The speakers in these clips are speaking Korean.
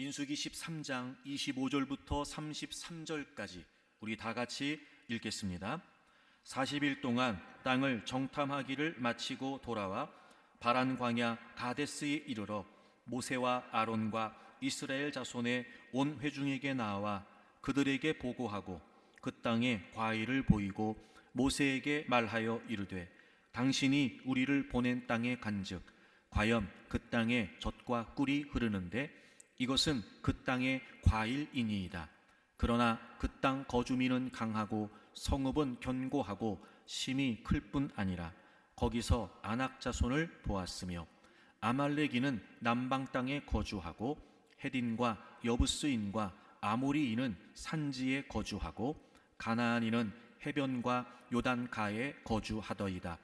민수기 13장 25절부터 33절까지 우리 다 같이 읽겠습니다. 40일 동안 땅을 정탐하기를 마치고 돌아와 바란 광야 가데스에 이르러 모세와 아론과 이스라엘 자손의 온 회중에게 나와 그들에게 보고하고 그 땅에 과일을 보이고 모세에게 말하여 이르되 당신이 우리를 보낸 땅에 간즉 과연 그 땅에 젖과 꿀이 흐르는데 이것은 그 땅의 과일이니이다. 그러나 그 땅 거주민은 강하고 성읍은 견고하고 심이 클 뿐 아니라 거기서 아낙 자손을 보았으며 아말렉인은 남방 땅에 거주하고 헤딘과 여부스인과 아모리인은 산지에 거주하고 가나안인은 해변과 요단가에 거주하더이다.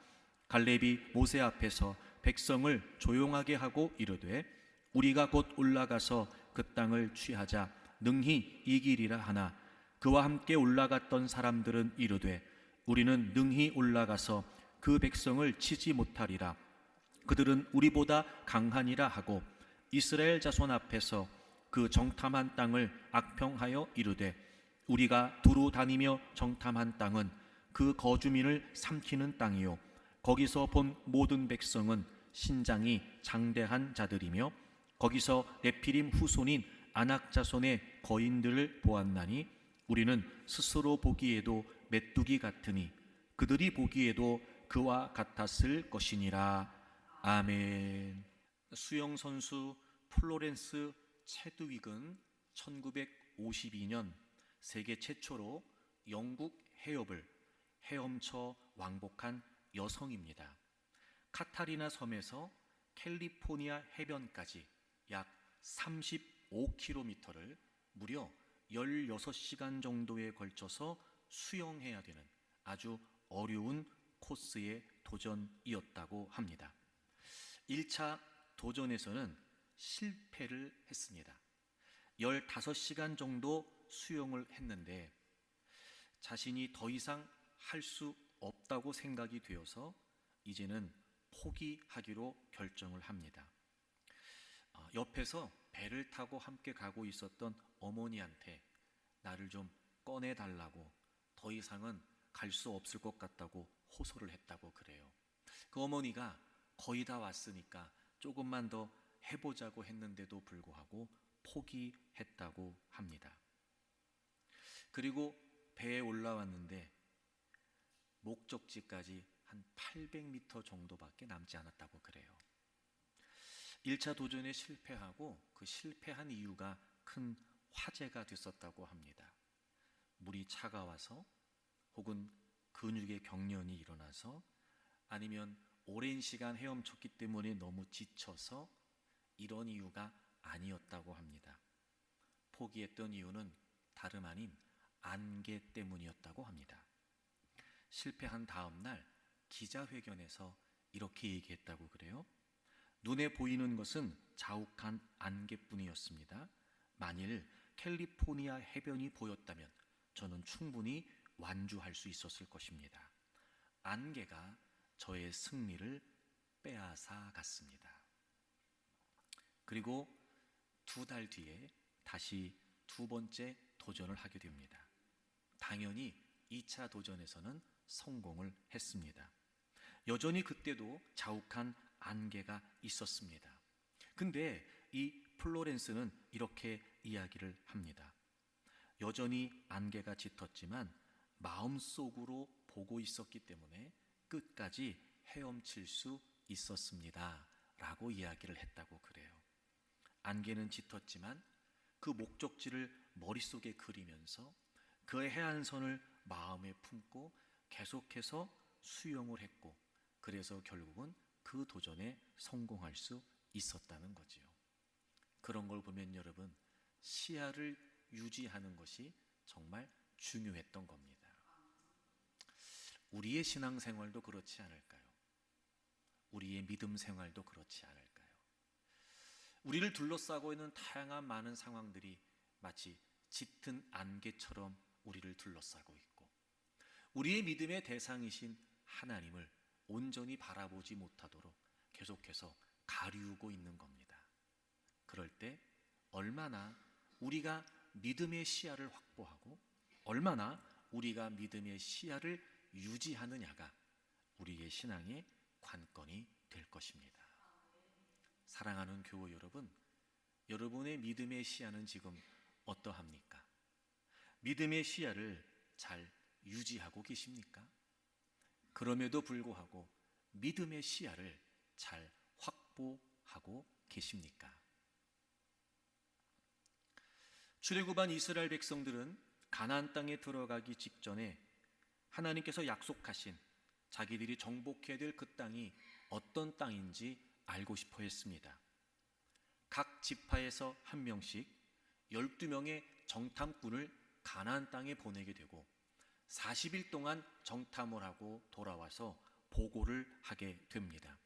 갈렙이 모세 앞에서 백성을 조용하게 하고 이르되 우리가 곧 올라가서 그 땅을 취하자 능히 이기리라 하나 그와 함께 올라갔던 사람들은 이르되 우리는 능히 올라가서 그 백성을 치지 못하리라. 그들은 우리보다 강하니라 하고 이스라엘 자손 앞에서 그 정탐한 땅을 악평하여 이르되 우리가 두루 다니며 정탐한 땅은 그 거주민을 삼키는 땅이요 거기서 본 모든 백성은 신장이 장대한 자들이며 거기서 네피림 후손인 아낙 자손의 거인들을 보았나니 우리는 스스로 보기에도 메뚜기 같으니 그들이 보기에도 그와 같았을 것이니라. 아멘. 수영 선수 플로렌스 체드윅은 1952년 세계 최초로 영국 해협을 헤엄쳐 왕복한 여성입니다. 카타리나 섬에서 캘리포니아 해변까지 약 35km를 무려 16시간 정도에 걸쳐서 수영해야 되는 아주 어려운 코스의 도전이었다고 합니다. 1차 도전에서는 실패를 했습니다. 15시간 정도 수영을 했는데 자신이 더 이상 할 수 없다고 생각이 되어서 이제는 포기하기로 결정을 합니다. 옆에서 배를 타고 함께 가고 있었던 어머니한테 나를 좀 꺼내달라고 더 이상은 갈 수 없을 것 같다고 호소를 했다고 그래요. 그 어머니가 거의 다 왔으니까 조금만 더 해보자고 했는데도 불구하고 포기했다고 합니다. 그리고 배에 올라왔는데 목적지까지 한 800m 정도밖에 남지 않았다고 그래요. 1차 도전에 실패하고 그 실패한 이유가 큰 화제가 됐었다고 합니다. 물이 차가워서 혹은 근육의 경련이 일어나서 아니면 오랜 시간 헤엄쳤기 때문에 너무 지쳐서 이런 이유가 아니었다고 합니다. 포기했던 이유는 다름 아닌 안개 때문이었다고 합니다. 실패한 다음 날 기자회견에서 이렇게 얘기했다고 그래요. 눈에 보이는 것은 자욱한 안개뿐이었습니다. 만일 캘리포니아 해변이 보였다면 저는 충분히 완주할 수 있었을 것입니다. 안개가 저의 승리를 빼앗아 갔습니다. 그리고 2달 뒤에 다시 두 번째 도전을 하게 됩니다. 당연히 2차 도전에서는 성공을 했습니다. 여전히 그때도 자욱한 안개가 있었습니다. 근데 이 플로렌스는 이렇게 이야기를 합니다. 여전히 안개가 짙었지만 마음속으로 보고 있었기 때문에 끝까지 헤엄칠 수 있었습니다 라고 이야기를 했다고 그래요. 안개는 짙었지만 그 목적지를 머릿속에 그리면서 그의 해안선을 마음에 품고 계속해서 수영을 했고 그래서 결국은 그 도전에 성공할 수 있었다는 거지요. 그런 걸 보면 여러분 시야를 유지하는 것이 정말 중요했던 겁니다. 우리의 신앙생활도 그렇지 않을까요? 우리의 믿음 생활도 그렇지 않을까요? 우리를 둘러싸고 있는 다양한 많은 상황들이 마치 짙은 안개처럼 우리를 둘러싸고 있고 우리의 믿음의 대상이신 하나님을 온전히 바라보지 못하도록 계속해서 가리우고 있는 겁니다. 그럴 때 얼마나 우리가 믿음의 시야를 확보하고 얼마나 우리가 믿음의 시야를 유지하느냐가 우리의 신앙의 관건이 될 것입니다. 사랑하는 교우 여러분, 여러분의 믿음의 시야는 지금 어떠합니까? 믿음의 시야를 잘 유지하고 계십니까? 그럼에도 불구하고 믿음의 시야를 잘 확보하고 계십니까? 출애굽한 이스라엘 백성들은 가나안 땅에 들어가기 직전에 하나님께서 약속하신 자기들이 정복해야 될 그 땅이 어떤 땅인지 알고 싶어 했습니다. 각 지파에서 한 명씩 12명의 정탐꾼을 가나안 땅에 보내게 되고 40일 동안 정탐을 하고 돌아와서 보고를 하게 됩니다.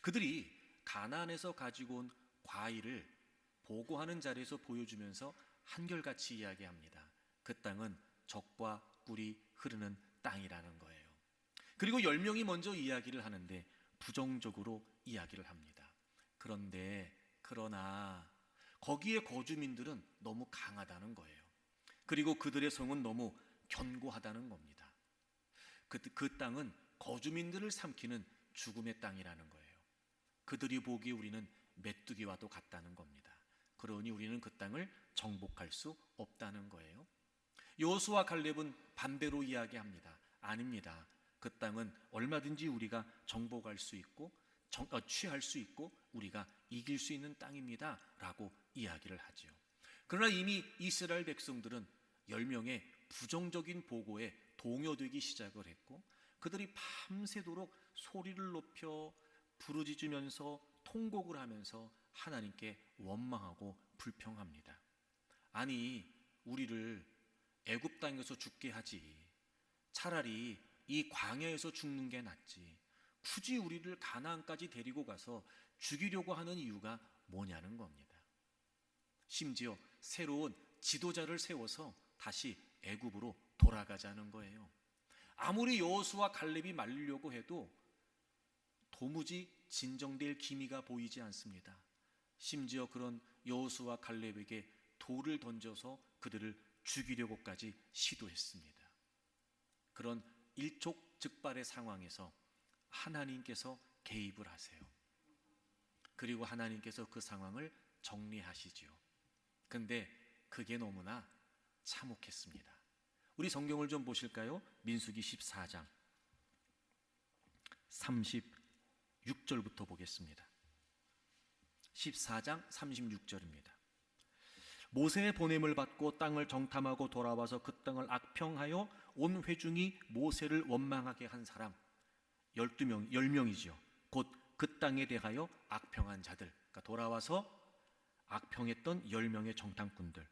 그들이 가나안에서 가지고 온 과일을 보고하는 자리에서 보여주면서 한결같이 이야기합니다. 그 땅은 젖과 꿀이 흐르는 땅이라는 거예요. 그리고 10명이 먼저 이야기를 하는데 부정적으로 이야기를 합니다. 그러나 거기에 거주민들은 너무 강하다는 거예요. 그리고 그들의 성은 너무 견고하다는 겁니다. 그 땅은 거주민들을 삼키는 죽음의 땅이라는 거예요. 그들이 보기에 우리는 메뚜기와도 같다는 겁니다. 그러니 우리는 그 땅을 정복할 수 없다는 거예요. 여호수아 갈렙은 반대로 이야기합니다. 아닙니다. 그 땅은 얼마든지 우리가 정복할 수 있고 취할 수 있고 우리가 이길 수 있는 땅입니다 라고 이야기를 하지요. 그러나 이미 이스라엘 백성들은 10명의 부정적인 보고에 동요되기 시작을 했고 그들이 밤새도록 소리를 높여 부르짖으면서 통곡을 하면서 하나님께 원망하고 불평합니다. 아니, 우리를 애굽 땅에서 죽게 하지, 차라리 이 광야에서 죽는 게 낫지, 굳이 우리를 가나안까지 데리고 가서 죽이려고 하는 이유가 뭐냐는 겁니다. 심지어 새로운 지도자를 세워서 다시 애굽으로 돌아가자는 거예요. 아무리 여호수아 갈렙이 말리려고 해도 도무지 진정될 기미가 보이지 않습니다. 심지어 그런 여호수아 갈렙에게 돌을 던져서 그들을 죽이려고까지 시도했습니다. 그런 일촉즉발의 상황에서 하나님께서 개입을 하세요. 그리고 하나님께서 그 상황을 정리하시지요. 근데 그게 너무나 참혹했습니다. 우리 성경을 좀 보실까요? 민수기 14장 36절부터 보겠습니다. 14장 36절입니다. 모세의 보냄을 받고 땅을 정탐하고 돌아와서 그 땅을 악평하여 온 회중이 모세를 원망하게 한 사람 10명이지요. 곧 그 땅에 대하여 악평한 자들, 그러니까 돌아와서 악평했던 10명의 정탐꾼들,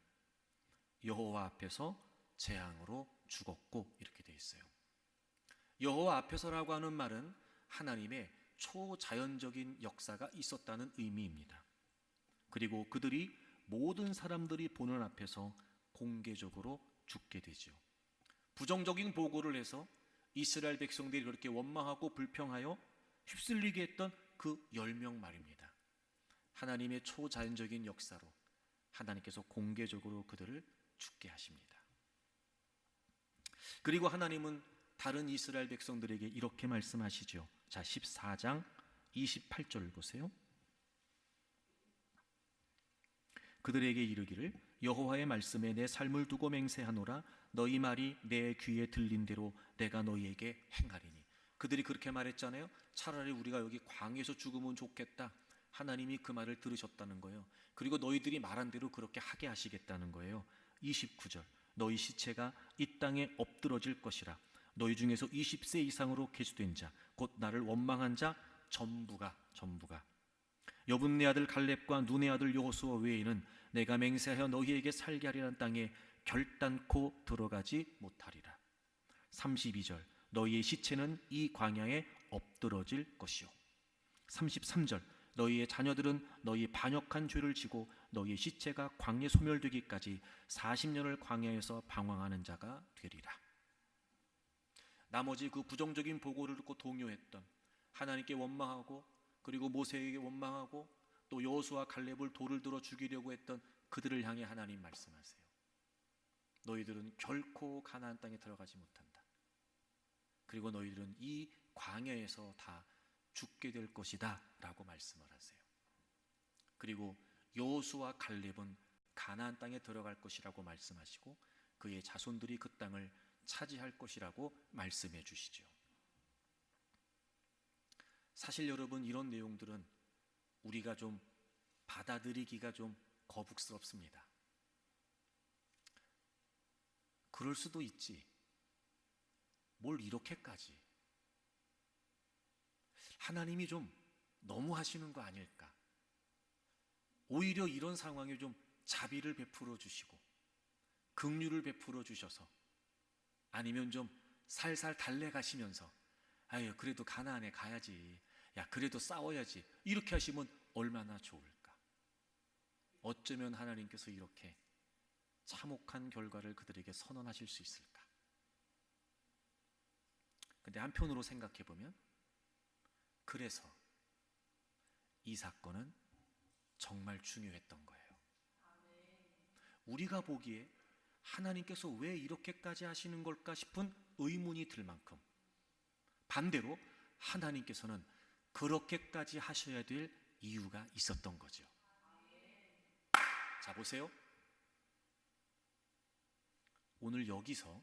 여호와 앞에서 재앙으로 죽었고 이렇게 되어 있어요. 여호와 앞에서라고 하는 말은 하나님의 초자연적인 역사가 있었다는 의미입니다. 그리고 그들이 모든 사람들이 보는 앞에서 공개적으로 죽게 되죠. 부정적인 보고를 해서 이스라엘 백성들이 그렇게 원망하고 불평하여 휩쓸리게 했던 그 10명 말입니다. 하나님의 초자연적인 역사로 하나님께서 공개적으로 그들을 죽게 하십니다. 그리고 하나님은 다른 이스라엘 백성들에게 이렇게 말씀하시죠. 자, 14장 28절을 보세요. 그들에게 이르기를 여호와의 말씀에 내 삶을 두고 맹세하노라. 너희 말이 내 귀에 들린 대로 내가 너희에게 행하리니. 그들이 그렇게 말했잖아요. 차라리 우리가 여기 광야에서 죽으면 좋겠다. 하나님이 그 말을 들으셨다는 거예요. 그리고 너희들이 말한 대로 그렇게 하게 하시겠다는 거예요. 29절 너희 시체가 이 땅에 엎드러질 것이라. 너희 중에서 20세 이상으로 계수된 자 곧 나를 원망한 자 전부가 여분네 아들 갈렙과 눈의 아들 여호수아 외에는 내가 맹세하여 너희에게 살게 하리라는 땅에 결단코 들어가지 못하리라. 32절 너희의 시체는 이 광야에 엎드러질 것이요. 33절 너희의 자녀들은 너희 반역한 죄를 지고 너희의 시체가 광야에 소멸되기까지 40년을 광야에서 방황하는 자가 되리라. 나머지 그 부정적인 보고를 듣고 동요했던, 하나님께 원망하고 그리고 모세에게 원망하고 또 여호수아 갈렙을 돌을 들어 죽이려고 했던 그들을 향해 하나님 말씀하세요. 너희들은 결코 가나안 땅에 들어가지 못한다. 그리고 너희들은 이 광야에서 다 죽게 될 것이다 라고 말씀을 하세요. 그리고 여호수아 갈렙은 가나안 땅에 들어갈 것이라고 말씀하시고 그의 자손들이 그 땅을 차지할 것이라고 말씀해 주시죠. 사실 여러분, 이런 내용들은 우리가 좀 받아들이기가 좀 거북스럽습니다. 그럴 수도 있지. 뭘 이렇게까지. 하나님이 좀 너무 하시는 거 아닐까? 오히려 이런 상황에 좀 자비를 베풀어 주시고 긍휼을 베풀어 주셔서, 아니면 좀 살살 달래가시면서 아유 그래도 가나안에 가야지, 야 그래도 싸워야지, 이렇게 하시면 얼마나 좋을까? 어쩌면 하나님께서 이렇게 참혹한 결과를 그들에게 선언하실 수 있을까? 근데 한편으로 생각해 보면, 그래서 이 사건은 정말 중요했던 거예요. 우리가 보기에 하나님께서 왜 이렇게까지 하시는 걸까 싶은 의문이 들 만큼, 반대로 하나님께서는 그렇게까지 하셔야 될 이유가 있었던 거죠. 자, 보세요. 오늘 여기서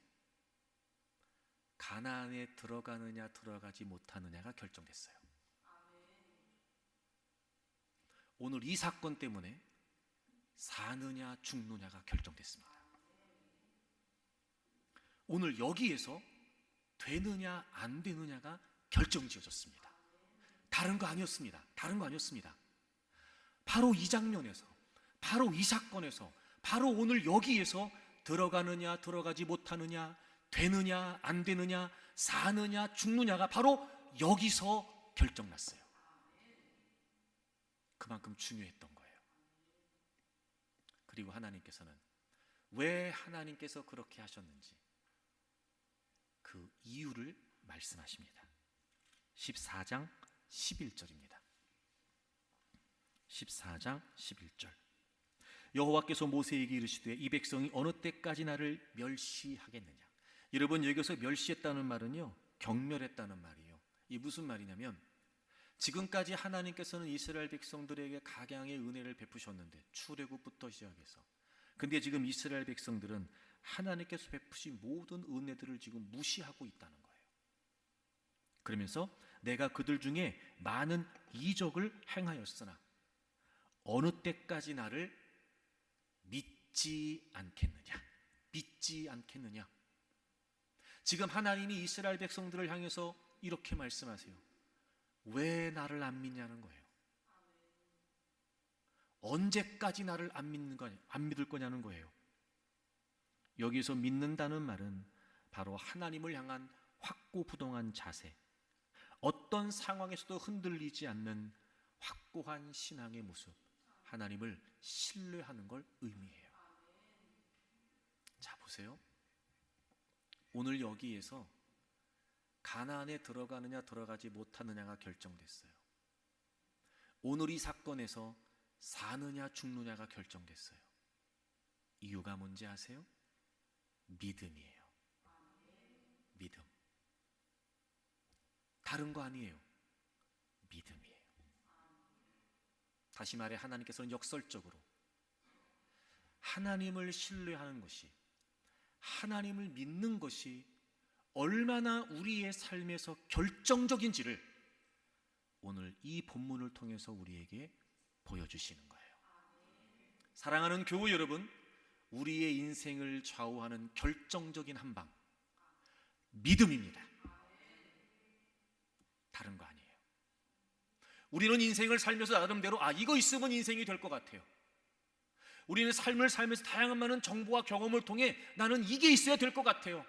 가나안에 들어가느냐 들어가지 못하느냐가 결정됐어요. 오늘 이 사건 때문에 사느냐 죽느냐가 결정됐습니다. 오늘 여기에서 되느냐 안 되느냐가 결정지어졌습니다. 다른 거 아니었습니다. 다른 거 아니었습니다. 바로 이 장면에서, 바로 이 사건에서, 바로 오늘 여기에서 들어가느냐 들어가지 못하느냐, 되느냐 안 되느냐, 사느냐 죽느냐가 바로 여기서 결정났어요. 그만큼 중요했던 거예요. 그리고 하나님께서는 왜 하나님께서 그렇게 하셨는지 그 이유를 말씀하십니다. 14장 11절입니다. 14장 11절. 여호와께서 모세에게 이르시되 이 백성이 어느 때까지 나를 멸시하겠느냐. 여러분, 여기서 멸시했다는 말은요, 경멸했다는 말이에요. 이 무슨 말이냐면, 지금까지 하나님께서는 이스라엘 백성들에게 각양의 은혜를 베푸셨는데, 출애굽부터 시작해서, 근데 지금 이스라엘 백성들은 하나님께서 베푸신 모든 은혜들을 지금 무시하고 있다는 거예요. 그러면서 내가 그들 중에 많은 이적을 행하였으나 어느 때까지 나를 믿지 않겠느냐, 믿지 않겠느냐. 지금 하나님이 이스라엘 백성들을 향해서 이렇게 말씀하세요. 왜 나를 안 믿냐는 거예요. 언제까지 나를 안 믿을 거냐는 거예요. 여기서 믿는다는 말은 바로 하나님을 향한 확고부동한 자세, 어떤 상황에서도 흔들리지 않는 확고한 신앙의 모습, 하나님을 신뢰하는 걸 의미해요. 자, 보세요. 오늘 여기에서 가나안에 들어가느냐 들어가지 못하느냐가 결정됐어요. 오늘 이 사건에서 사느냐 죽느냐가 결정됐어요. 이유가 뭔지 아세요? 믿음이에요. 믿음. 다른 거 아니에요. 믿음이에요. 다시 말해, 하나님께서는 역설적으로 하나님을 신뢰하는 것이, 하나님을 믿는 것이 얼마나 우리의 삶에서 결정적인지를 오늘 이 본문을 통해서 우리에게 보여주시는 거예요. 사랑하는 교우 여러분, 우리의 인생을 좌우하는 결정적인 한방, 믿음입니다. 다른 거 아니에요. 우리는 인생을 살면서 나름대로 이거 있으면 인생이 될 것 같아요. 우리는 삶을 살면서 다양한 많은 정보와 경험을 통해 나는 이게 있어야 될 것 같아요.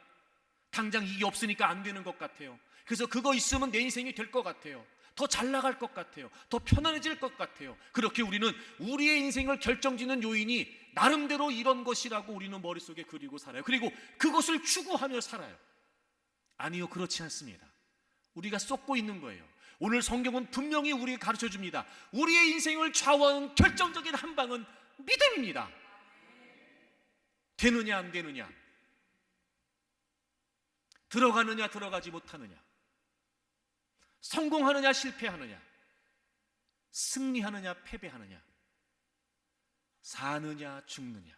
당장 이게 없으니까 안 되는 것 같아요. 그래서 그거 있으면 내 인생이 될 것 같아요. 더 잘 나갈 것 같아요. 더 편안해질 것 같아요. 그렇게 우리는 우리의 인생을 결정짓는 요인이 나름대로 이런 것이라고 우리는 머릿속에 그리고 살아요. 그리고 그것을 추구하며 살아요. 아니요, 그렇지 않습니다. 우리가 쏟고 있는 거예요. 오늘 성경은 분명히 우리에게 가르쳐 줍니다. 우리의 인생을 좌우하는 결정적인 한 방은 믿음입니다. 되느냐 안 되느냐, 들어가느냐 들어가지 못하느냐, 성공하느냐 실패하느냐, 승리하느냐 패배하느냐, 사느냐 죽느냐,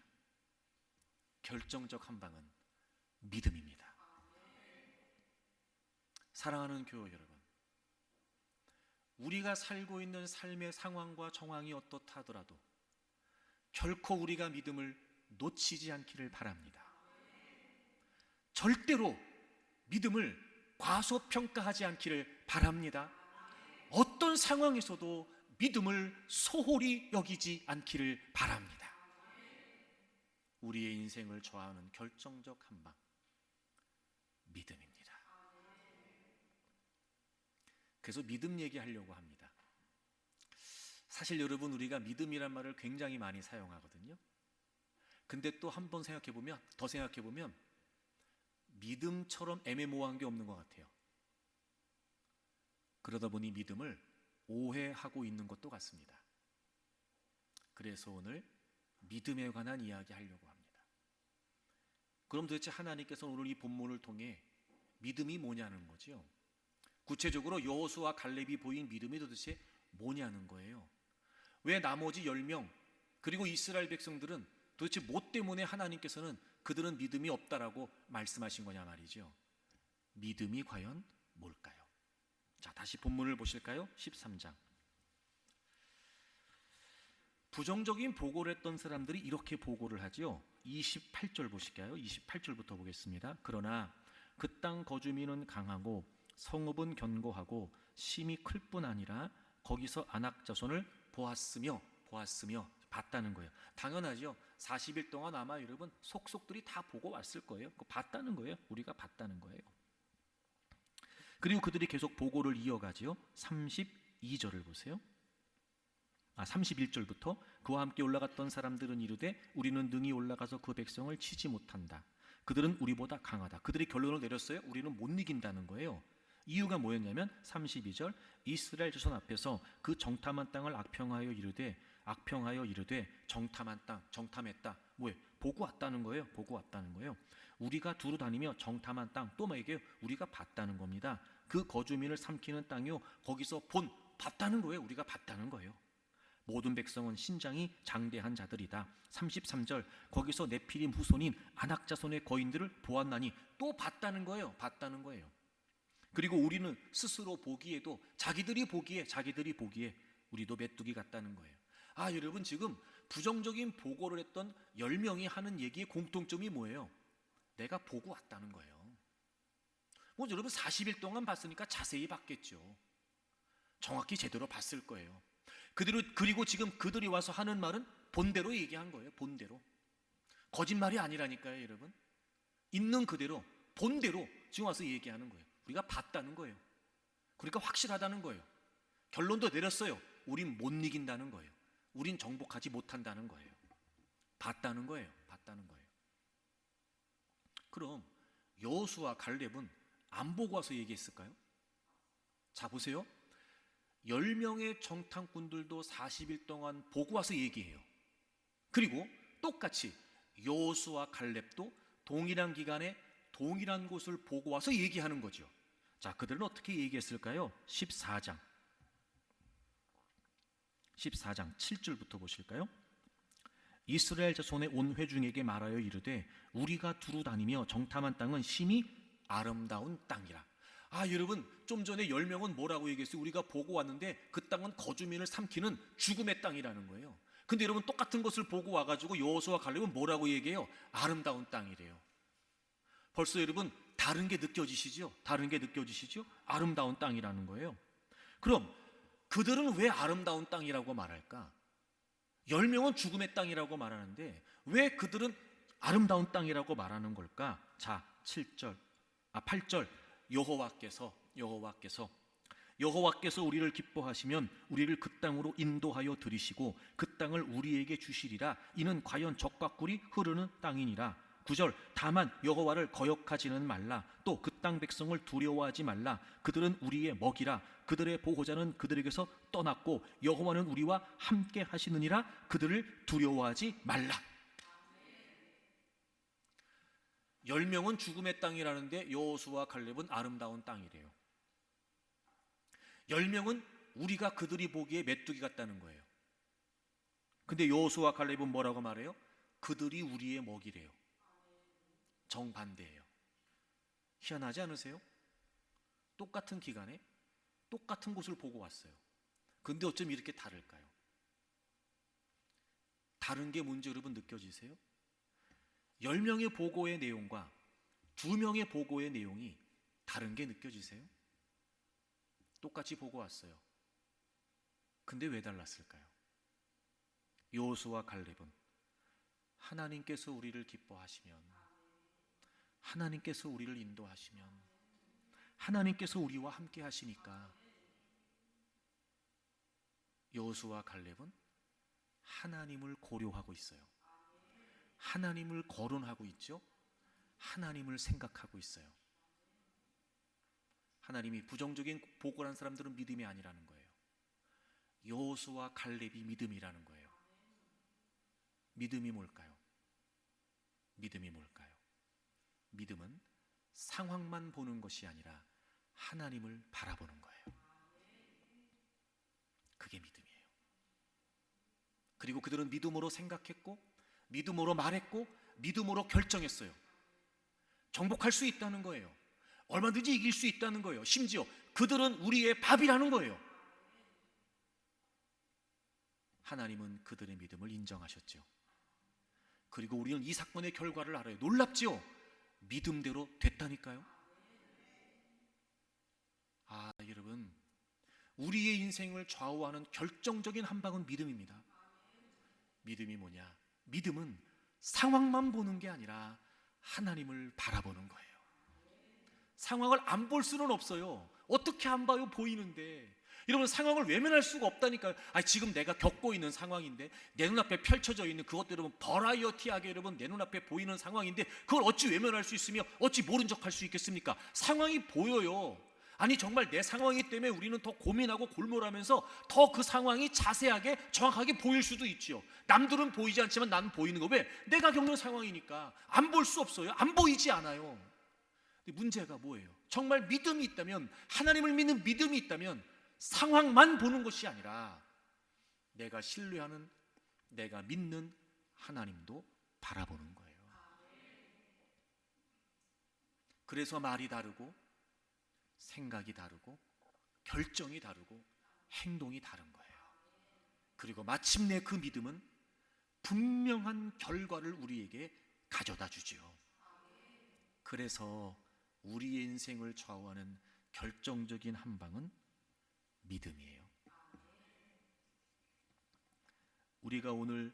결정적 한 방은 믿음입니다. 사랑하는 교회 여러분, 우리가 살고 있는 삶의 상황과 정황이 어떻다 하더라도 결코 우리가 믿음을 놓치지 않기를 바랍니다. 절대로 믿음을 과소평가하지 않기를 바랍니다. 어떤 상황에서도 믿음을 소홀히 여기지 않기를 바랍니다. 우리의 인생을 좌우하는 결정적 한 방, 믿음입니다. 그래서 믿음 얘기하려고 합니다. 사실 여러분, 우리가 믿음이란 말을 굉장히 많이 사용하거든요. 근데 또 한 번 더 생각해보면 믿음처럼 애매모호한 게 없는 것 같아요. 그러다 보니 믿음을 오해하고 있는 것도 같습니다. 그래서 오늘 믿음에 관한 이야기 하려고 합니다. 그럼 도대체 하나님께서 오늘 이 본문을 통해 믿음이 뭐냐는 거죠. 구체적으로 여호수아 갈렙이 보인 믿음이 도대체 뭐냐는 거예요. 왜 나머지 10명 그리고 이스라엘 백성들은 도대체 뭐 때문에 하나님께서는 그들은 믿음이 없다라고 말씀하신 거냐 말이죠. 믿음이 과연 뭘까요? 자, 다시 본문을 보실까요? 13장. 부정적인 보고를 했던 사람들이 이렇게 보고를 하죠. 28절 보실까요? 28절부터 보겠습니다. 그러나 그 땅 거주민은 강하고 성읍은 견고하고 심이 클 뿐 아니라 거기서 아낙 자손을 보았으며 봤다는 거예요. 당연하죠. 40일 동안 아마 여러분 속속들이 다 보고 왔을 거예요. 봤다는 거예요. 우리가 봤다는 거예요. 그리고 그들이 계속 보고를 이어가지요. 32절을 보세요. 31절부터 그와 함께 올라갔던 사람들은 이르되 우리는 능히 올라가서 그 백성을 치지 못한다. 그들은 우리보다 강하다. 그들이 결론을 내렸어요. 우리는 못 이긴다는 거예요. 이유가 뭐였냐면 32절 이스라엘 자손 앞에서 그 정탐한 땅을 악평하여 이르되 정탐한 땅, 정탐했다. 뭐예요? 보고 왔다는 거예요. 보고 왔다는 거예요. 우리가 두루 다니며 정탐한 땅, 또 뭐예요? 우리가 봤다는 겁니다. 그 거주민을 삼키는 땅이요. 거기서 봤다는 거예요. 우리가 봤다는 거예요. 모든 백성은 신장이 장대한 자들이다. 33절 거기서 네피림 후손인 아낙 자손의 거인들을 보았나니 또 봤다는 거예요. 봤다는 거예요. 그리고 우리는 스스로 보기에도 자기들이 보기에 우리도 메뚜기 같다는 거예요. 여러분, 지금 부정적인 보고를 했던 10명이 하는 얘기의 공통점이 뭐예요? 내가 보고 왔다는 거예요. 여러분 40일 동안 봤으니까 자세히 봤겠죠. 정확히 제대로 봤을 거예요. 그리고 지금 그들이 와서 하는 말은 본대로 얘기한 거예요. 본대로. 거짓말이 아니라니까요, 여러분. 있는 그대로 본대로 지금 와서 얘기하는 거예요. 우리가 봤다는 거예요. 그러니까 확실하다는 거예요. 결론도 내렸어요. 우린 못 이긴다는 거예요. 우린 정복하지 못한다는 거예요. 봤다는 거예요. 봤다는 거예요. 그럼 여호수아 갈렙은 안 보고 와서 얘기했을까요? 자, 보세요. 10명의 정탐꾼들도 40일 동안 보고 와서 얘기해요. 그리고 똑같이 여호수아 갈렙도 동일한 기간에 동일한 곳을 보고 와서 얘기하는 거죠. 자, 그들은 어떻게 얘기했을까요? 14장 7절부터 보실까요? 이스라엘 자손의 온 회중에게 말하여 이르되 우리가 두루 다니며 정탐한 땅은 심히 아름다운 땅이라. 여러분, 좀 전에 10명은 뭐라고 얘기했어요? 우리가 보고 왔는데 그 땅은 거주민을 삼키는 죽음의 땅이라는 거예요. 근데 여러분, 똑같은 것을 보고 와가지고 여호수아 갈렙은 뭐라고 얘기해요? 아름다운 땅이래요. 벌써 여러분 다른 게 느껴지시죠? 아름다운 땅이라는 거예요. 그럼 그들은 왜 아름다운 땅이라고 말할까? 10명은 죽음의 땅이라고 말하는데 왜 그들은 아름다운 땅이라고 말하는 걸까? 자, 8절 여호와께서 우리를 기뻐하시면 우리를 그 땅으로 인도하여 들이시고 그 땅을 우리에게 주시리라. 이는 과연 젖과 꿀이 흐르는 땅이니라. 9절 다만 여호와를 거역하지는 말라. 또 그 땅 백성을 두려워하지 말라. 그들은 우리의 먹이라. 그들의 보호자는 그들에게서 떠났고 여호와는 우리와 함께 하시느니라. 그들을 두려워하지 말라. 10명은 죽음의 땅이라는데 여호수아와 갈렙은 아름다운 땅이래요. 10명은 우리가 그들이 보기에 메뚜기 같다는 거예요. 근데 여호수아와 갈렙은 뭐라고 말해요? 그들이 우리의 먹이래요. 정반대예요. 희한하지 않으세요? 똑같은 기간에 똑같은 곳을 보고 왔어요. 근데 어쩜 이렇게 다를까요? 다른 게 뭔지 여러분 느껴지세요? 10명의 보고의 내용과 2명의 보고의 내용이 다른 게 느껴지세요? 똑같이 보고 왔어요. 근데 왜 달랐을까요? 여호수아와 갈렙은 하나님께서 우리를 기뻐하시면, 하나님께서 우리를 인도하시면, 하나님께서 우리와 함께 하시니까 여호수아와 갈렙은 하나님을 고려하고 있어요. 하나님을 거론하고 있죠. 하나님을 생각하고 있어요. 하나님이 부정적인 보고란 사람들은 믿음이 아니라는 거예요. 여호수아와 갈렙이 믿음이라는 거예요. 믿음이 뭘까요? 믿음이 뭘까요? 믿음은 상황만 보는 것이 아니라 하나님을 바라보는 거예요. 그게 믿음이에요. 그리고 그들은 믿음으로 생각했고, 믿음으로 말했고, 믿음으로 결정했어요. 정복할 수 있다는 거예요. 얼마든지 이길 수 있다는 거예요. 심지어 그들은 우리의 밥이라는 거예요. 하나님은 그들의 믿음을 인정하셨죠. 그리고 우리는 이 사건의 결과를 알아요. 놀랍지요? 믿음대로 됐다니까요. 여러분, 우리의 인생을 좌우하는 결정적인 한 방은 믿음입니다. 믿음이 뭐냐? 믿음은 상황만 보는 게 아니라 하나님을 바라보는 거예요. 상황을 안 볼 수는 없어요. 어떻게 안 봐요? 보이는데. 여러분, 상황을 외면할 수가 없다니까요. 지금 내가 겪고 있는 상황인데, 내 눈앞에 펼쳐져 있는 그것도 여러분 버라이어티하게 여러분 내 눈앞에 보이는 상황인데, 그걸 어찌 외면할 수 있으며 어찌 모른 척할 수 있겠습니까? 상황이 보여요. 정말 내 상황이기 때문에 우리는 더 고민하고 골몰하면서 더 그 상황이 자세하게 정확하게 보일 수도 있죠. 남들은 보이지 않지만 나는 보이는 거. 왜? 내가 겪는 상황이니까. 안 볼 수 없어요. 안 보이지 않아요. 근데 문제가 뭐예요? 정말 믿음이 있다면, 하나님을 믿는 믿음이 있다면 상황만 보는 것이 아니라 내가 신뢰하는, 내가 믿는 하나님도 바라보는 거예요. 그래서 말이 다르고 생각이 다르고 결정이 다르고 행동이 다른 거예요. 그리고 마침내 그 믿음은 분명한 결과를 우리에게 가져다 주죠. 그래서 우리의 인생을 좌우하는 결정적인 한 방은 믿음이에요. 우리가 오늘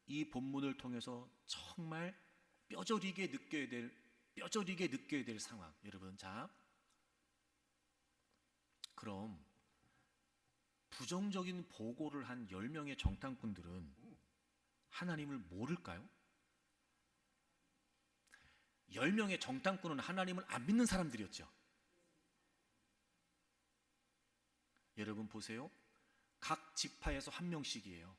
이 본문을 통해서 정말 뼈저리게 느껴야 될 상황. 여러분, 자, 그럼 부정적인 보고를 한 10명의 정탐꾼들은 하나님을 모를까요? 10명의 정탐꾼은 하나님을 안 믿는 사람들이었죠. 여러분 보세요. 각 지파에서 한 명씩이에요.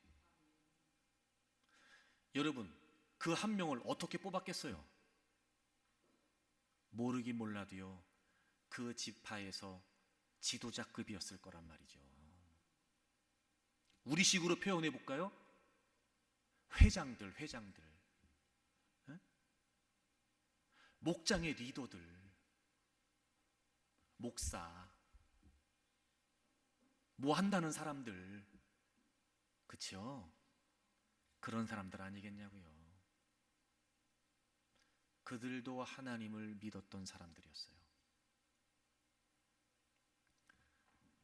여러분, 그 한 명을 어떻게 뽑았겠어요? 모르긴 몰라도요, 그 지파에서 지도자급이었을 거란 말이죠. 우리식으로 표현해 볼까요? 회장들, 에? 목장의 리더들, 목사, 뭐 한다는 사람들, 그렇죠? 그런 사람들 아니겠냐고요. 그들도 하나님을 믿었던 사람들이었어요.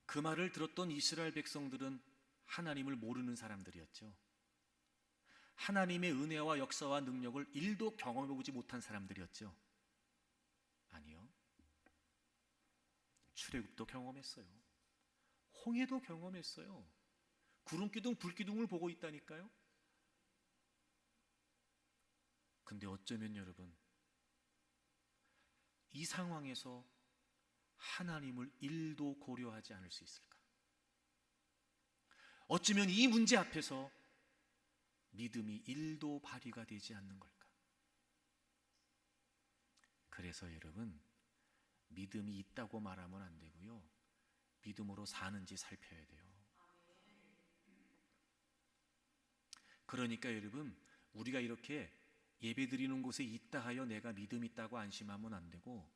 그 말을 들었던 이스라엘 백성들은 하나님을 모르는 사람들이었죠. 하나님의 은혜와 역사와 능력을 일도 경험해보지 못한 사람들이었죠. 아니요. 출애굽도 경험했어요. 홍해도 경험했어요. 구름기둥, 불기둥을 보고 있다니까요. 근데 어쩌면 여러분, 이 상황에서 하나님을 일도 고려하지 않을 수 있을까? 어쩌면 이 문제 앞에서 믿음이 일도 발휘가 되지 않는 걸까? 그래서 여러분, 믿음이 있다고 말하면 안 되고요, 믿음으로 사는지 살펴야 돼요. 그러니까 여러분, 우리가 이렇게 예배드리는 곳에 있다 하여 내가 믿음 있다고 안심하면 안 되고,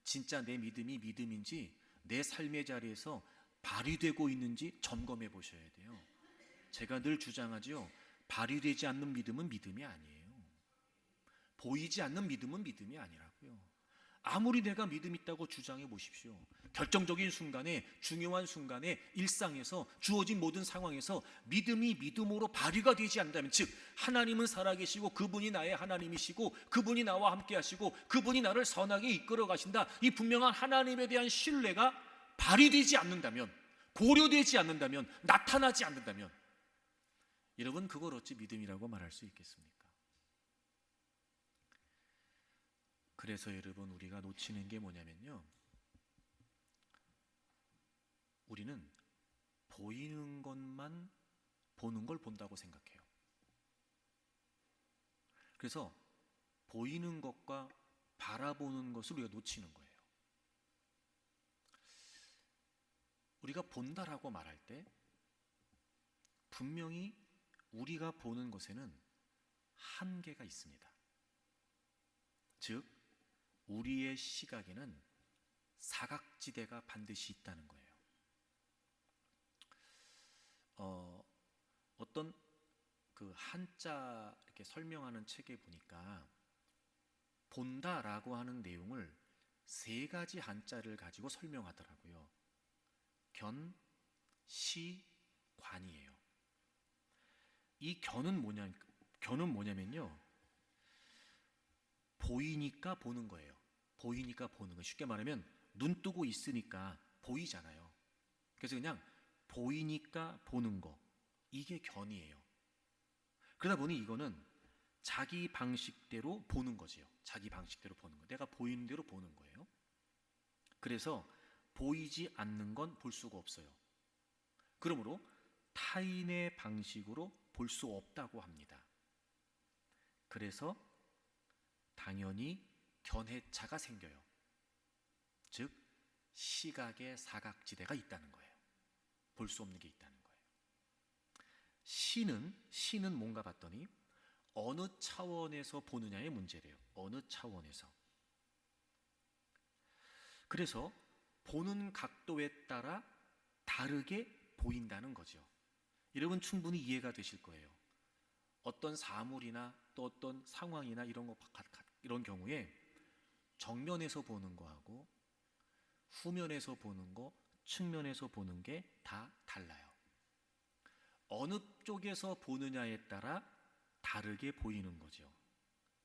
진짜 내 믿음이 믿음인지 내 삶의 자리에서 발휘되고 있는지 점검해 보셔야 돼요. 제가 늘 주장하죠. 발휘되지 않는 믿음은 믿음이 아니에요. 보이지 않는 믿음은 믿음이 아니라고요. 아무리 내가 믿음 있다고 주장해 보십시오. 결정적인 순간에, 중요한 순간에, 일상에서 주어진 모든 상황에서 믿음이 믿음으로 발휘가 되지 않는다면, 즉 하나님은 살아계시고 그분이 나의 하나님이시고 그분이 나와 함께 하시고 그분이 나를 선하게 이끌어 가신다, 이 분명한 하나님에 대한 신뢰가 발휘되지 않는다면, 고려되지 않는다면, 나타나지 않는다면, 여러분, 그걸 어찌 믿음이라고 말할 수 있겠습니까? 그래서 여러분, 우리가 놓치는 게 뭐냐면요, 우리는 보이는 것만 보는 걸 본다고 생각해요. 그래서 보이는 것과 바라보는 것을 우리가 놓치는 거예요. 우리가 본다라고 말할 때 분명히 우리가 보는 것에는 한계가 있습니다. 즉 우리의 시각에는 사각지대가 반드시 있다는 거예요. 어떤 그 한자 이렇게 설명하는 책에 보니까 본다라고 하는 내용을 세 가지 한자를 가지고 설명하더라고요. 견, 시, 관이에요. 이 견은 뭐냐면요, 보이니까 보는 거예요. 보이니까 보는 거. 쉽게 말하면 눈 뜨고 있으니까 보이잖아요. 그래서 그냥 보이니까 보는 거, 이게 견이에요. 그러다 보니 이거는 자기 방식대로 보는 거지요. 자기 방식대로 보는 거. 내가 보이는 대로 보는 거예요. 그래서 보이지 않는 건 볼 수가 없어요. 그러므로 타인의 방식으로 볼 수 없다고 합니다. 그래서 당연히 견해차가 생겨요. 즉 시각의 사각지대가 있다는 거예요. 볼 수 없는 게 있다는 거예요. 시는 뭔가 봤더니 어느 차원에서 보느냐의 문제래요. 어느 차원에서. 그래서 보는 각도에 따라 다르게 보인다는 거죠. 여러분 충분히 이해가 되실 거예요. 어떤 사물이나 또 어떤 상황이나 이런 경우에 정면에서 보는 거하고 후면에서 보는 거, 측면에서 보는 게 다 달라요. 어느 쪽에서 보느냐에 따라 다르게 보이는 거죠.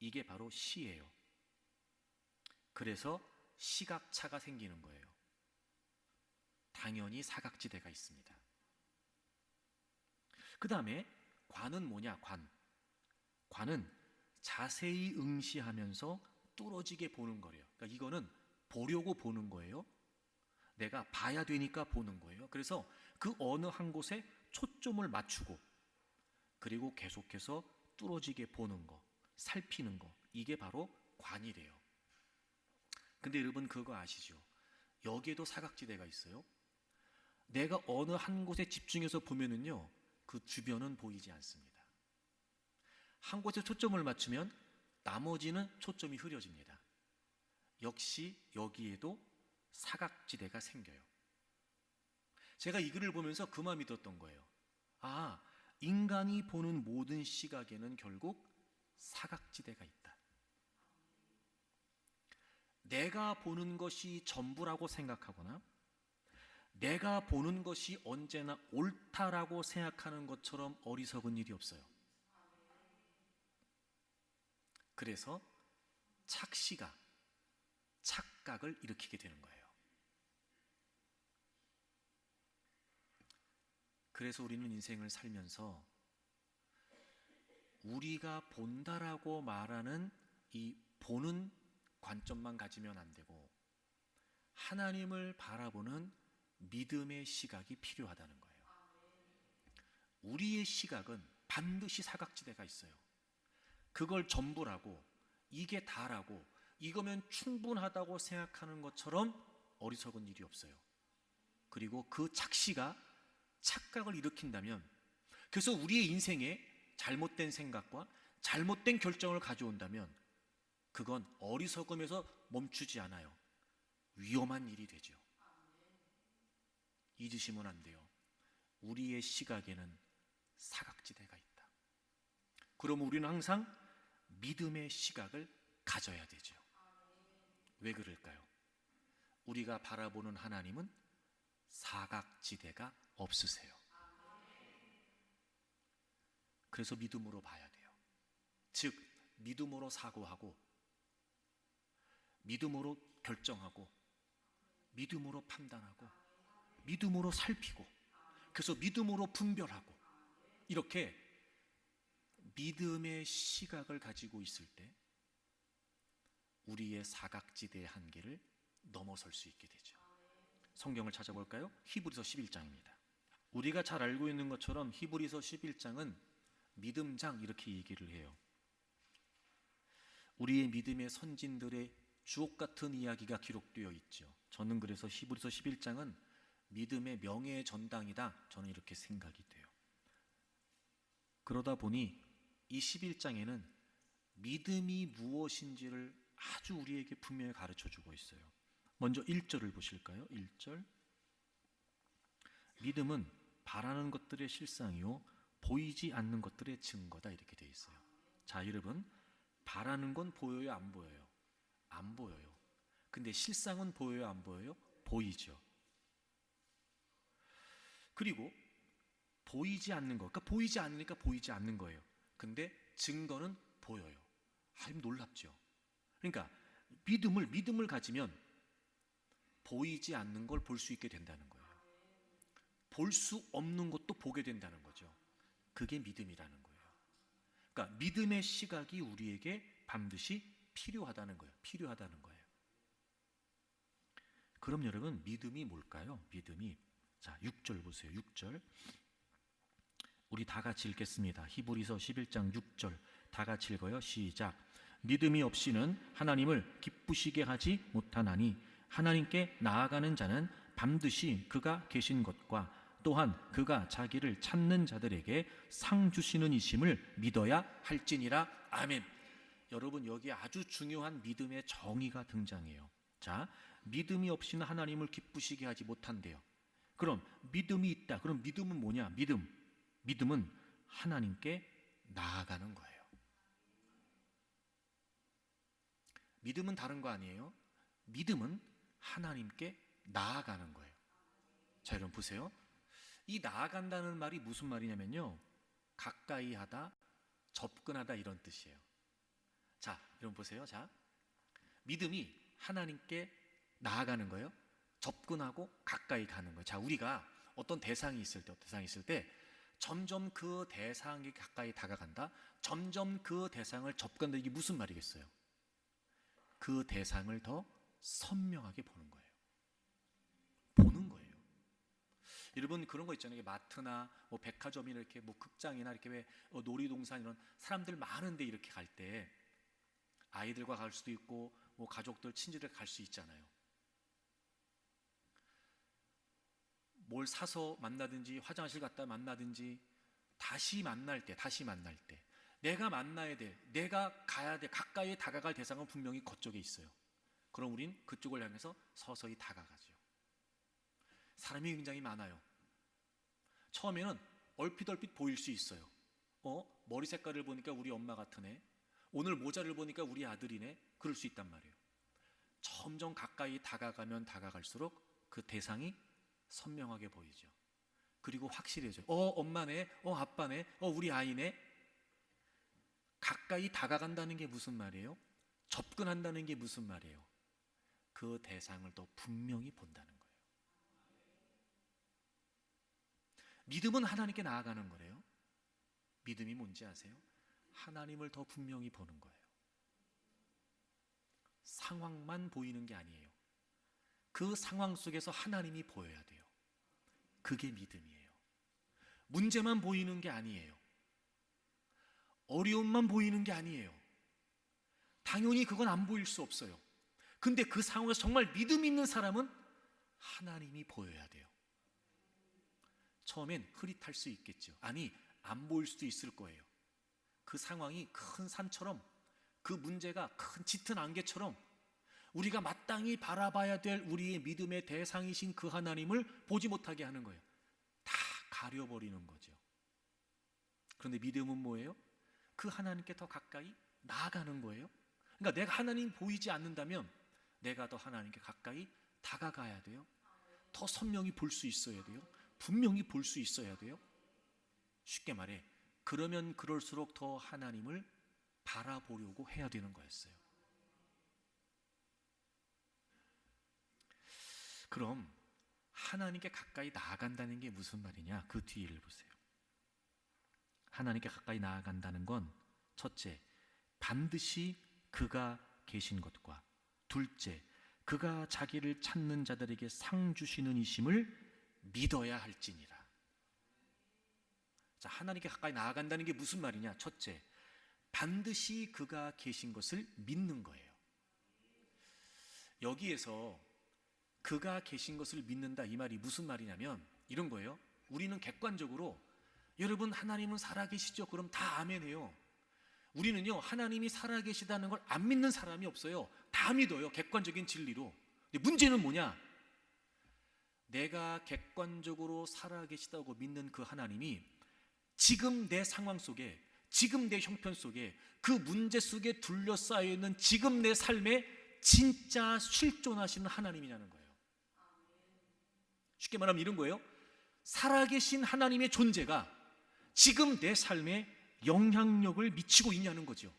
이게 바로 시예요. 그래서 시각차가 생기는 거예요. 당연히 사각지대가 있습니다. 그 다음에 관은 뭐냐? 관은 자세히 응시하면서 뚫어지게 보는 거예요. 그러니까 이거는 보려고 보는 거예요. 내가 봐야 되니까 보는 거예요. 그래서 그 어느 한 곳에 초점을 맞추고 그리고 계속해서 뚫어지게 보는 거, 살피는 거, 이게 바로 관이래요. 근데 여러분 그거 아시죠? 여기에도 사각지대가 있어요. 내가 어느 한 곳에 집중해서 보면은요, 그 주변은 보이지 않습니다. 한 곳에 초점을 맞추면 나머지는 초점이 흐려집니다. 역시 여기에도 사각지대가 생겨요. 제가 이 글을 보면서 그 마음이 들었던 거예요. 아, 인간이 보는 모든 시각에는 결국 사각지대가 있다. 내가 보는 것이 전부라고 생각하거나 내가 보는 것이 언제나 옳다라고 생각하는 것처럼 어리석은 일이 없어요. 그래서 착각을 일으키게 되는 거예요. 그래서 우리는 인생을 살면서 우리가 본다라고 말하는 이 보는 관점만 가지면 안 되고 하나님을 바라보는 믿음의 시각이 필요하다는 거예요. 우리의 시각은 반드시 사각지대가 있어요. 그걸 전부라고, 이게 다라고 이거면 충분하다고 생각하는 것처럼 어리석은 일이 없어요. 그리고 그 착시가 착각을 일으킨다면, 그래서 우리의 인생에 잘못된 생각과 잘못된 결정을 가져온다면 그건 어리석음에서 멈추지 않아요. 위험한 일이 되죠. 잊으시면 안 돼요. 우리의 시각에는 사각지대가 있다. 그럼 우리는 항상 믿음의 시각을 가져야 되죠. 왜 그럴까요? 우리가 바라보는 하나님은 사각지대가 없으세요. 그래서 믿음으로 봐야 돼요. 즉 믿음으로 사고하고, 믿음으로 결정하고, 믿음으로 판단하고, 믿음으로 살피고, 그래서 믿음으로 분별하고, 이렇게 믿음의 시각을 가지고 있을 때 우리의 사각지대의 한계를 넘어설 수 있게 되죠. 성경을 찾아볼까요? 히브리서 11장입니다. 우리가 잘 알고 있는 것처럼 히브리서 11장은 믿음장 이렇게 얘기를 해요. 우리의 믿음의 선진들의 주옥같은 이야기가 기록되어 있죠. 저는 그래서 히브리서 11장은 믿음의 명예의 전당이다, 저는 이렇게 생각이 돼요. 그러다 보니 이 11장에는 믿음이 무엇인지를 아주 우리에게 분명히 가르쳐주고 있어요. 먼저 1절을 보실까요? 1절. 믿음은 바라는 것들의 실상이요 보이지 않는 것들의 증거다, 이렇게 되어 있어요. 자, 여러분, 바라는 건 보여요, 안 보여요? 안 보여요. 근데 실상은 보여요, 안 보여요? 보이죠. 그리고 보이지 않는 거, 그러니까 보이지 않으니까 보이지 않는 거예요. 근데 증거는 보여요. 놀랍죠. 그러니까 믿음을 가지면 보이지 않는 걸 볼 수 있게 된다는 거예요. 볼 수 없는 것도 보게 된다는 거죠. 그게 믿음이라는 거예요. 그러니까 믿음의 시각이 우리에게 반드시 필요하다는 거예요. 필요하다는 거예요. 그럼 여러분, 믿음이 뭘까요? 믿음이, 자, 6절 보세요. 6절. 우리 다 같이 읽겠습니다. 히브리서 11장 6절 다 같이 읽어요. 시작. 믿음이 없이는 하나님을 기쁘시게 하지 못하나니 하나님께 나아가는 자는 반드시 그가 계신 것과 또한 그가 자기를 찾는 자들에게 상 주시는 이심을 믿어야 할지니라. 아멘. 여러분, 여기 아주 중요한 믿음의 정의가 등장해요. 자, 믿음이 없이는 하나님을 기쁘시게 하지 못한대요. 그럼 믿음이 있다. 그럼 믿음은 뭐냐? 믿음은 하나님께 나아가는 거예요. 믿음은 다른 거 아니에요. 믿음은 하나님께 나아가는 거예요. 자, 여러분 보세요. 이 나아간다는 말이 무슨 말이냐면요, 가까이 하다, 접근하다, 이런 뜻이에요. 자, 여러분 보세요. 자, 믿음이 하나님께 나아가는 거예요. 접근하고 가까이 가는 거예요. 자, 우리가 어떤 대상이 있을 때 점점 그 대상이 가까이 다가간다, 점점 그 대상을 접근한다, 이게 무슨 말이겠어요? 그 대상을 더 선명하게 보는 거예요. 보는 거예요. 여러분, 그런 거 있잖아요. 마트나 뭐 백화점이나 이렇게 뭐 극장이나 이렇게 왜 놀이동산, 이런 사람들 많은데 이렇게 갈 때 아이들과 갈 수도 있고 뭐 가족들, 친지들 갈 수 있잖아요. 뭘 사서 만나든지 화장실 갔다 만나든지 다시 만날 때 내가 만나야 돼, 내가 가야 돼, 가까이 다가갈 대상은 분명히 그쪽에 있어요. 그럼 우린 그쪽을 향해서 서서히 다가가죠. 사람이 굉장히 많아요. 처음에는 얼핏 보일 수 있어요. 머리 색깔을 보니까 우리 엄마 같으네, 오늘 모자를 보니까 우리 아들이네, 그럴 수 있단 말이에요. 점점 가까이 다가가면 다가갈수록 그 대상이 선명하게 보이죠. 그리고 확실해져요. 엄마네, 아빠네, 우리 아이네. 가까이 다가간다는 게 무슨 말이에요? 접근한다는 게 무슨 말이에요? 그 대상을 더 분명히 본다는 거예요. 믿음은 하나님께 나아가는 거래요. 믿음이 뭔지 아세요? 하나님을 더 분명히 보는 거예요. 상황만 보이는 게 아니에요. 그 상황 속에서 하나님이 보여야 돼요. 그게 믿음이에요. 문제만 보이는 게 아니에요. 어려움만 보이는 게 아니에요. 당연히 그건 안 보일 수 없어요. 근데 그 상황에서 정말 믿음 있는 사람은 하나님이 보여야 돼요. 처음엔 흐릿할 수 있겠죠. 아니, 안 보일 수도 있을 거예요. 그 상황이 큰 산처럼, 그 문제가 큰 짙은 안개처럼 우리가 마땅히 바라봐야 될 우리의 믿음의 대상이신 그 하나님을 보지 못하게 하는 거예요. 다 가려버리는 거죠. 그런데 믿음은 뭐예요? 그 하나님께 더 가까이 나아가는 거예요. 그러니까 내가 하나님 보이지 않는다면 내가 더 하나님께 가까이 다가가야 돼요. 더 선명히 볼 수 있어야 돼요. 분명히 볼 수 있어야 돼요. 쉽게 말해, 그러면 그럴수록 더 하나님을 바라보려고 해야 되는 거였어요. 그럼 하나님께 가까이 나아간다는 게 무슨 말이냐? 그 뒤를 보세요. 하나님께 가까이 나아간다는 건 첫째, 반드시 그가 계신 것과 둘째, 그가 자기를 찾는 자들에게 상 주시는 이심을 믿어야 할지니라. 자, 하나님께 가까이 나아간다는 게 무슨 말이냐? 첫째, 반드시 그가 계신 것을 믿는 거예요. 여기에서 그가 계신 것을 믿는다, 이 말이 무슨 말이냐면 이런 거예요. 우리는 객관적으로 여러분 하나님은 살아계시죠? 그럼 다 아멘해요. 우리는요, 하나님이 살아계시다는 걸 안 믿는 사람이 없어요. 다 믿어요, 객관적인 진리로. 근데 문제는 뭐냐? 내가 객관적으로 살아계시다고 믿는 그 하나님이 지금 내 상황 속에, 지금 내 형편 속에, 그 문제 속에 둘러싸여 있는 지금 내 삶에 진짜 실존하시는 하나님이냐는 거예요. 쉽게 말하면 이런 거예요. 살아계신 하나님의 존재가 지금 내 삶에 영향력을 미치고 있냐는 거죠.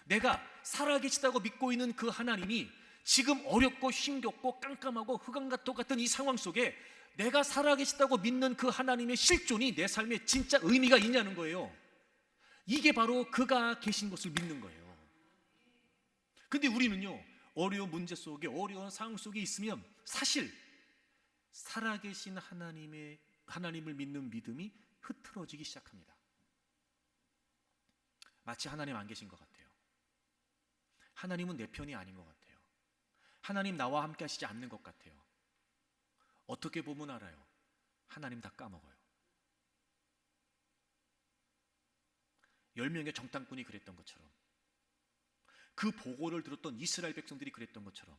내가 살아계시다고 믿고 있는 그 하나님이 지금 어렵고 힘겹고 깜깜하고 흑암과 같은 이 상황 속에 내가 살아계시다고 믿는 그 하나님의 실존이 내 삶에 진짜 의미가 있냐는 거예요. 이게 바로 그가 계신 것을 믿는 거예요. 근데 우리는요, 어려운 문제 속에, 어려운 상황 속에 있으면 사실 살아계신 하나님을 믿는 믿음이 흐트러지기 시작합니다. 마치 하나님 안 계신 것 같아요. 하나님은 내 편이 아닌 것 같아요. 하나님 나와 함께 하시지 않는 것 같아요. 어떻게 보면 알아요? 하나님 다 까먹어요. 10명의 정탐꾼이 그랬던 것처럼, 그 보고를 들었던 이스라엘 백성들이 그랬던 것처럼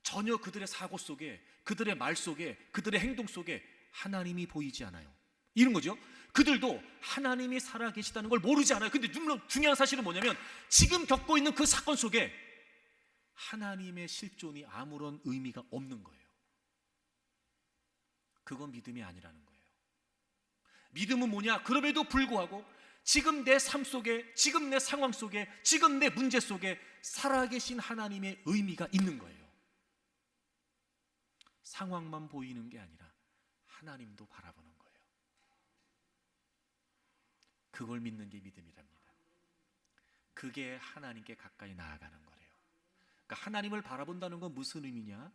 전혀 그들의 사고 속에, 그들의 말 속에, 그들의 행동 속에 하나님이 보이지 않아요. 이런 거죠. 그들도 하나님이 살아계시다는 걸 모르지 않아요. 근데 중요한 사실은 뭐냐면 지금 겪고 있는 그 사건 속에 하나님의 실존이 아무런 의미가 없는 거예요. 그건 믿음이 아니라는 거예요. 믿음은 뭐냐? 그럼에도 불구하고 지금 내 삶 속에, 지금 내 상황 속에, 지금 내 문제 속에 살아계신 하나님의 의미가 있는 거예요. 상황만 보이는 게 아니라 하나님도 바라보는 거예요. 그걸 믿는 게 믿음이랍니다. 그게 하나님께 가까이 나아가는 거래요. 그러니까 하나님을 바라본다는 건 무슨 의미냐?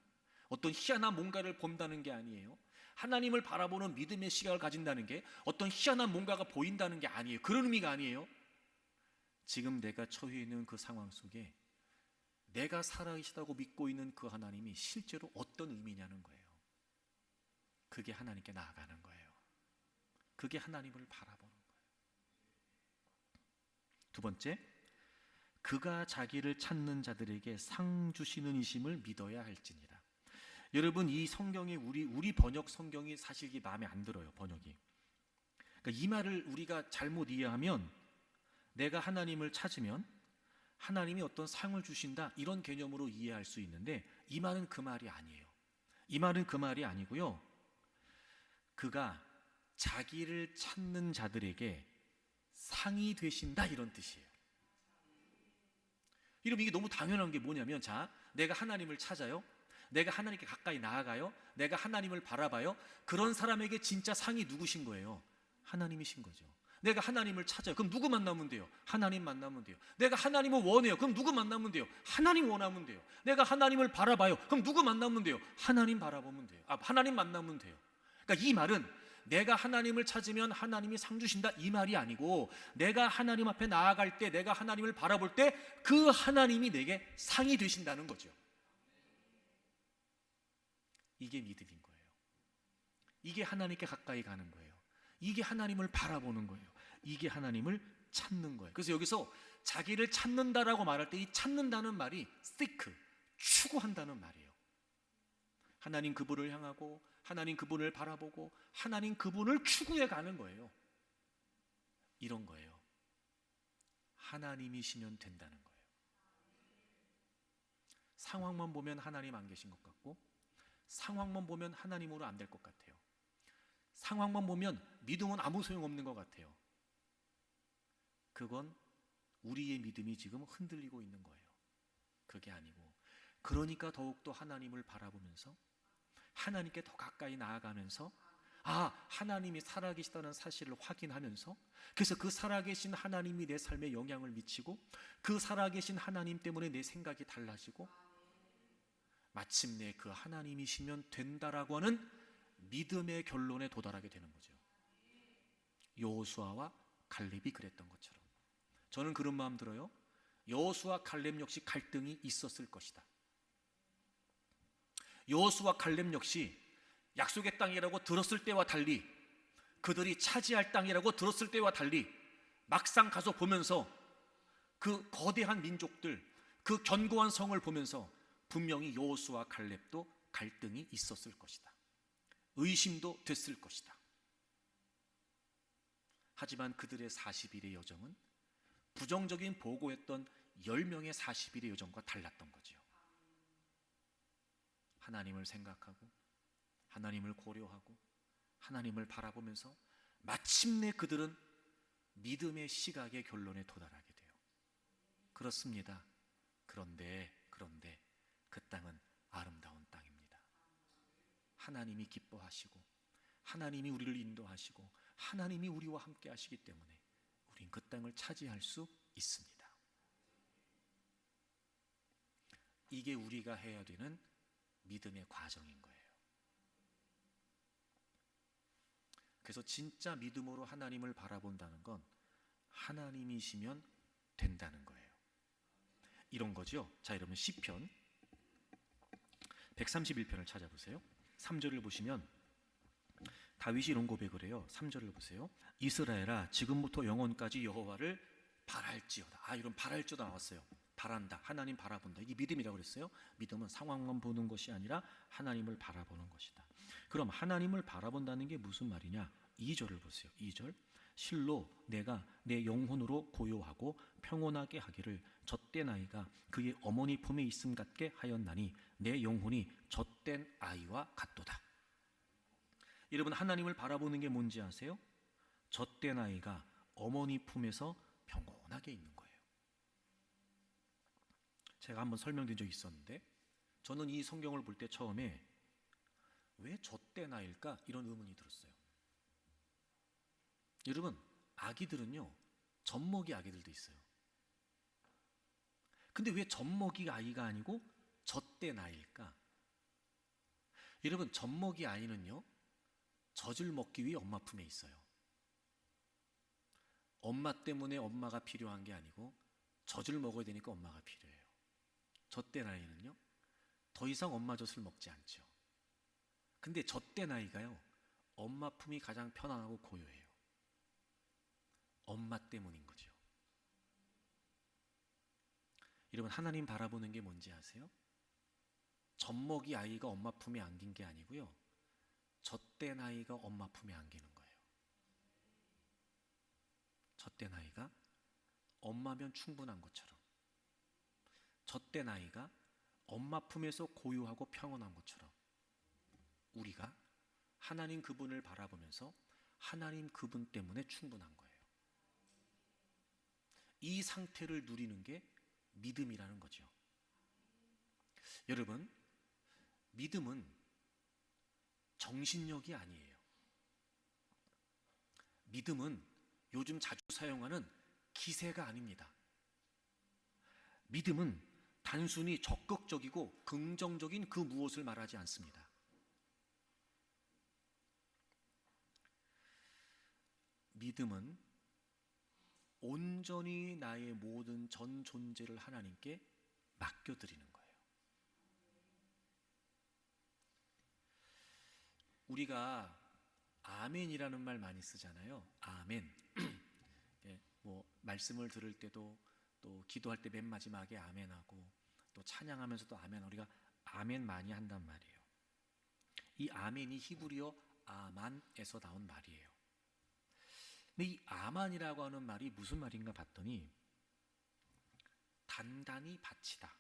어떤 희한한 뭔가를 본다는 게 아니에요. 하나님을 바라보는 믿음의 시각을 가진다는 게 어떤 희한한 뭔가가 보인다는 게 아니에요. 그런 의미가 아니에요. 지금 내가 처해 있는 그 상황 속에 내가 살아계시다고 믿고 있는 그 하나님이 실제로 어떤 의미냐는 거예요. 그게 하나님께 나아가는 거예요. 그게 하나님을 바라보는 거예요. 두 번째, 그가 자기를 찾는 자들에게 상 주시는 이심을 믿어야 할지니라. 여러분, 이 성경이 우리 번역 성경이 사실 이게 마음에 안 들어요. 번역이. 그러니까 이 말을 우리가 잘못 이해하면 내가 하나님을 찾으면 하나님이 어떤 상을 주신다, 이런 개념으로 이해할 수 있는데 이 말은 그 말이 아니에요. 이 말은 그 말이 아니고요. 그가 자기를 찾는 자들에게 상이 되신다, 이런 뜻이에요. 여러분, 이게 너무 당연한 게 뭐냐면, 자, 내가 하나님을 찾아요. 내가 하나님께 가까이 나아가요. 내가 하나님을 바라봐요. 그런 사람에게 진짜 상이 누구신 거예요? 하나님이신 거죠. 내가 하나님을 찾아요. 그럼 누구 만나면 돼요? 하나님 만나면 돼요. 내가 하나님을 원해요. 그럼 누구 만나면 돼요? 하나님 원하면 돼요. 내가 하나님을 바라봐요. 그럼 누구 만나면 돼요? 하나님 바라보면 돼요. 하나님 만나면 돼요. 그러니까 이 말은 내가 하나님을 찾으면 하나님이 상 주신다 이 말이 아니고, 내가 하나님 앞에 나아갈 때, 내가 하나님을 바라볼 때 그 하나님이 내게 상이 되신다는 거죠. 이게 믿음인 거예요. 이게 하나님께 가까이 가는 거예요. 이게 하나님을 바라보는 거예요. 이게 하나님을 찾는 거예요. 그래서 여기서 자기를 찾는다라고 말할 때 이 찾는다는 말이 seek, 추구한다는 말이에요. 하나님 그분을 향하고, 하나님 그분을 바라보고, 하나님 그분을 추구해 가는 거예요. 이런 거예요. 하나님이시면 된다는 거예요. 상황만 보면 하나님 안 계신 것 같고, 상황만 보면 하나님으로 안 될 것 같아요. 상황만 보면 믿음은 아무 소용없는 것 같아요. 그건 우리의 믿음이 지금 흔들리고 있는 거예요. 그게 아니고, 그러니까 더욱더 하나님을 바라보면서 하나님께 더 가까이 나아가면서, 하나님이 살아계시다는 사실을 확인하면서, 그래서 그 살아계신 하나님이 내 삶에 영향을 미치고, 그 살아계신 하나님 때문에 내 생각이 달라지고, 마침내 그 하나님이시면 된다라고 하는 믿음의 결론에 도달하게 되는 거죠. 여호수아와 갈렙이 그랬던 것처럼 저는 그런 마음 들어요. 여호수아 갈렙 역시 갈등이 있었을 것이다. 여호수아 갈렙 역시 약속의 땅이라고 들었을 때와 달리, 그들이 차지할 땅이라고 들었을 때와 달리, 막상 가서 보면서 그 거대한 민족들, 그 견고한 성을 보면서 분명히 여호수아 갈렙도 갈등이 있었을 것이다. 의심도 됐을 것이다. 하지만 그들의 40일의 여정은 부정적인 보고했던 10명의 40일의 여정과 달랐던 거죠. 하나님을 생각하고, 하나님을 고려하고, 하나님을 바라보면서 마침내 그들은 믿음의 시각의 결론에 도달하게 돼요. 그렇습니다. 그런데 그 땅은 아름다운 땅입니다. 하나님이 기뻐하시고, 하나님이 우리를 인도하시고, 하나님이 우리와 함께 하시기 때문에 우린 그 땅을 차지할 수 있습니다. 이게 우리가 해야 되는 믿음의 과정인 거예요. 그래서 진짜 믿음으로 하나님을 바라본다는 건 하나님이시면 된다는 거예요. 이런 거죠. 자, 여러분 시편 131편을 찾아보세요. 3절을 보시면 다윗이 이런 고백을 해요. 3절을 보세요. 이스라엘아, 지금부터 영원까지 여호와를 바랄지어다. 이런 바랄지어다 나왔어요. 바란다, 하나님 바라본다. 이게 믿음이라고 그랬어요. 믿음은 상황만 보는 것이 아니라 하나님을 바라보는 것이다. 그럼 하나님을 바라본다는 게 무슨 말이냐? 2절을 보세요. 2절. 실로 내가 내 영혼으로 고요하고 평온하게 하기를 젖된 아이가 그의 어머니 품에 있음 같게 하였나니 내 영혼이 젖된 아이와 같도다. 여러분, 하나님을 바라보는 게 뭔지 아세요? 젖된 아이가 어머니 품에서 평온하게 있는 거예요. 제가 한번 설명드린 적이 있었는데, 저는 이 성경을 볼 때 처음에 왜 젖된 아이일까? 이런 의문이 들었어요. 여러분, 아기들은요, 젖먹이 아기들도 있어요. 근데 왜 젖먹이 아이가 아니고 젖된 아이일까? 여러분, 젖먹이 아이는요, 젖을 먹기 위해 엄마 품에 있어요. 엄마 때문에 엄마가 필요한 게 아니고 젖을 먹어야 되니까 엄마가 필요해요. 젖된 아이는요, 더 이상 엄마 젖을 먹지 않죠. 근데 젖된 아이가요, 엄마 품이 가장 편안하고 고요해요. 엄마 때문인 거죠. 여러분, 하나님 바라보는 게 뭔지 아세요? 젖먹이 아이가 엄마 품에 안긴 게 아니고요, 젖된 아이가 엄마 품에 안기는 거예요. 젖된 아이가 엄마면 충분한 것처럼, 젖된 아이가 엄마 품에서 고요하고 평온한 것처럼, 우리가 하나님 그분을 바라보면서 하나님 그분 때문에 충분한 거예요. 이 상태를 누리는 게 믿음이라는 거죠. 여러분, 믿음은 정신력이 아니에요. 믿음은 요즘 자주 사용하는 기세가 아닙니다. 믿음은 단순히 적극적이고 긍정적인 그 무엇을 말하지 않습니다. 믿음은 온전히 나의 모든 전 존재를 하나님께 맡겨드리는 거예요. 우리가 아멘이라는 말 많이 쓰잖아요. 아멘. 예, 뭐 말씀을 들을 때도, 또 기도할 때 맨 마지막에 아멘하고, 또 찬양하면서도 아멘. 우리가 아멘 많이 한단 말이에요. 이 아멘이 히브리어 아만에서 나온 말이에요. 근데 이 아만이라고 하는 말이 무슨 말인가 봤더니 단단히 받치다,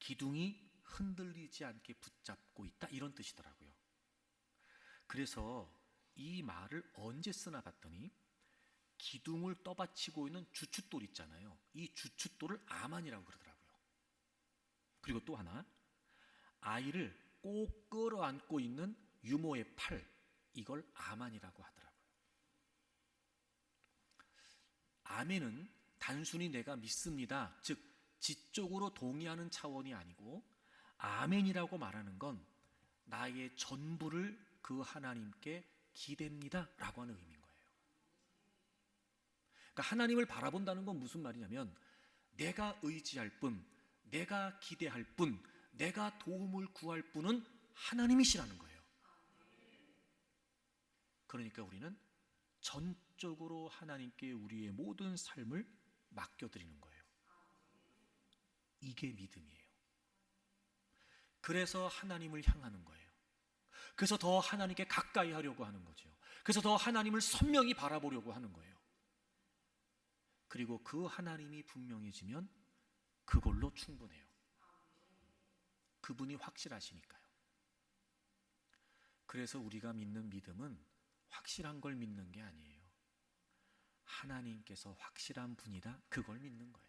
기둥이 흔들리지 않게 붙잡고 있다, 이런 뜻이더라고요. 그래서 이 말을 언제 쓰나 봤더니 기둥을 떠받치고 있는 주춧돌 있잖아요. 이 주춧돌을 아만이라고 그러더라고요. 그리고 또 하나, 아이를 꼭 끌어안고 있는 유모의 팔, 이걸 아만이라고 하더라고요. 아멘은 단순히 내가 믿습니다, 즉 지적으로 동의하는 차원이 아니고, 아멘이라고 말하는 건 나의 전부를 그 하나님께 기댑니다 라고 하는 의미인 거예요. 그러니까 하나님을 바라본다는 건 무슨 말이냐면, 내가 의지할 뿐, 내가 기대할 뿐, 내가 도움을 구할 뿐은 하나님이시라는 거예요. 그러니까 우리는 전적으로 하나님께 우리의 모든 삶을 맡겨드리는 거예요. 이게 믿음이에요. 그래서 하나님을 향하는 거예요. 그래서 더 하나님께 가까이 하려고 하는 거죠. 그래서 더 하나님을 선명히 바라보려고 하는 거예요. 그리고 그 하나님이 분명해지면 그걸로 충분해요. 그분이 확실하시니까요. 그래서 우리가 믿는 믿음은 확실한 걸 믿는 게 아니에요. 하나님께서 확실한 분이다, 그걸 믿는 거예요.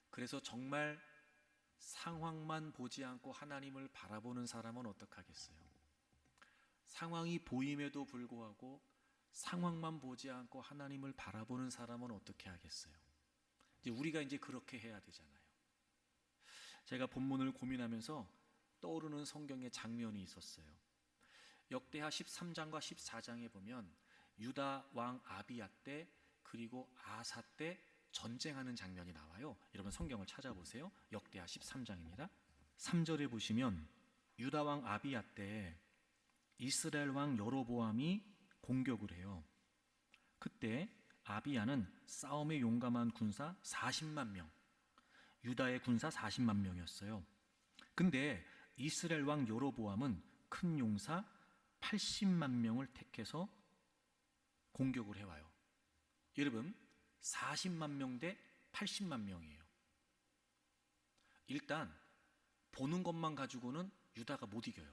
그래서 정말 상황만 보지 않고 하나님을 바라보는 사람은 어떡하겠어요? 상황이 보임에도 불구하고 상황만 보지 않고 하나님을 바라보는 사람은 어떻게 하겠어요? 우리가 이제 그렇게 해야 되잖아요. 제가 본문을 고민하면서 떠오르는 성경의 장면이 있었어요. 역대하 13장과 14장에 보면 유다 왕 아비야 때, 그리고 아사 때 전쟁하는 장면이 나와요. 여러분 성경을 찾아보세요. 역대하 13장입니다. 3절에 보시면 유다 왕 아비야 때 이스라엘 왕 여로보암이 공격을 해요. 그때 아비야는 싸움에 용감한 군사 40만 명, 유다의 군사 40만 명이었어요. 근데 이스라엘 왕 여로보암은 큰 용사 80만 명을 택해서 공격을 해와요. 여러분 40만 명 대 80만 명이에요. 일단 보는 것만 가지고는 유다가 못 이겨요.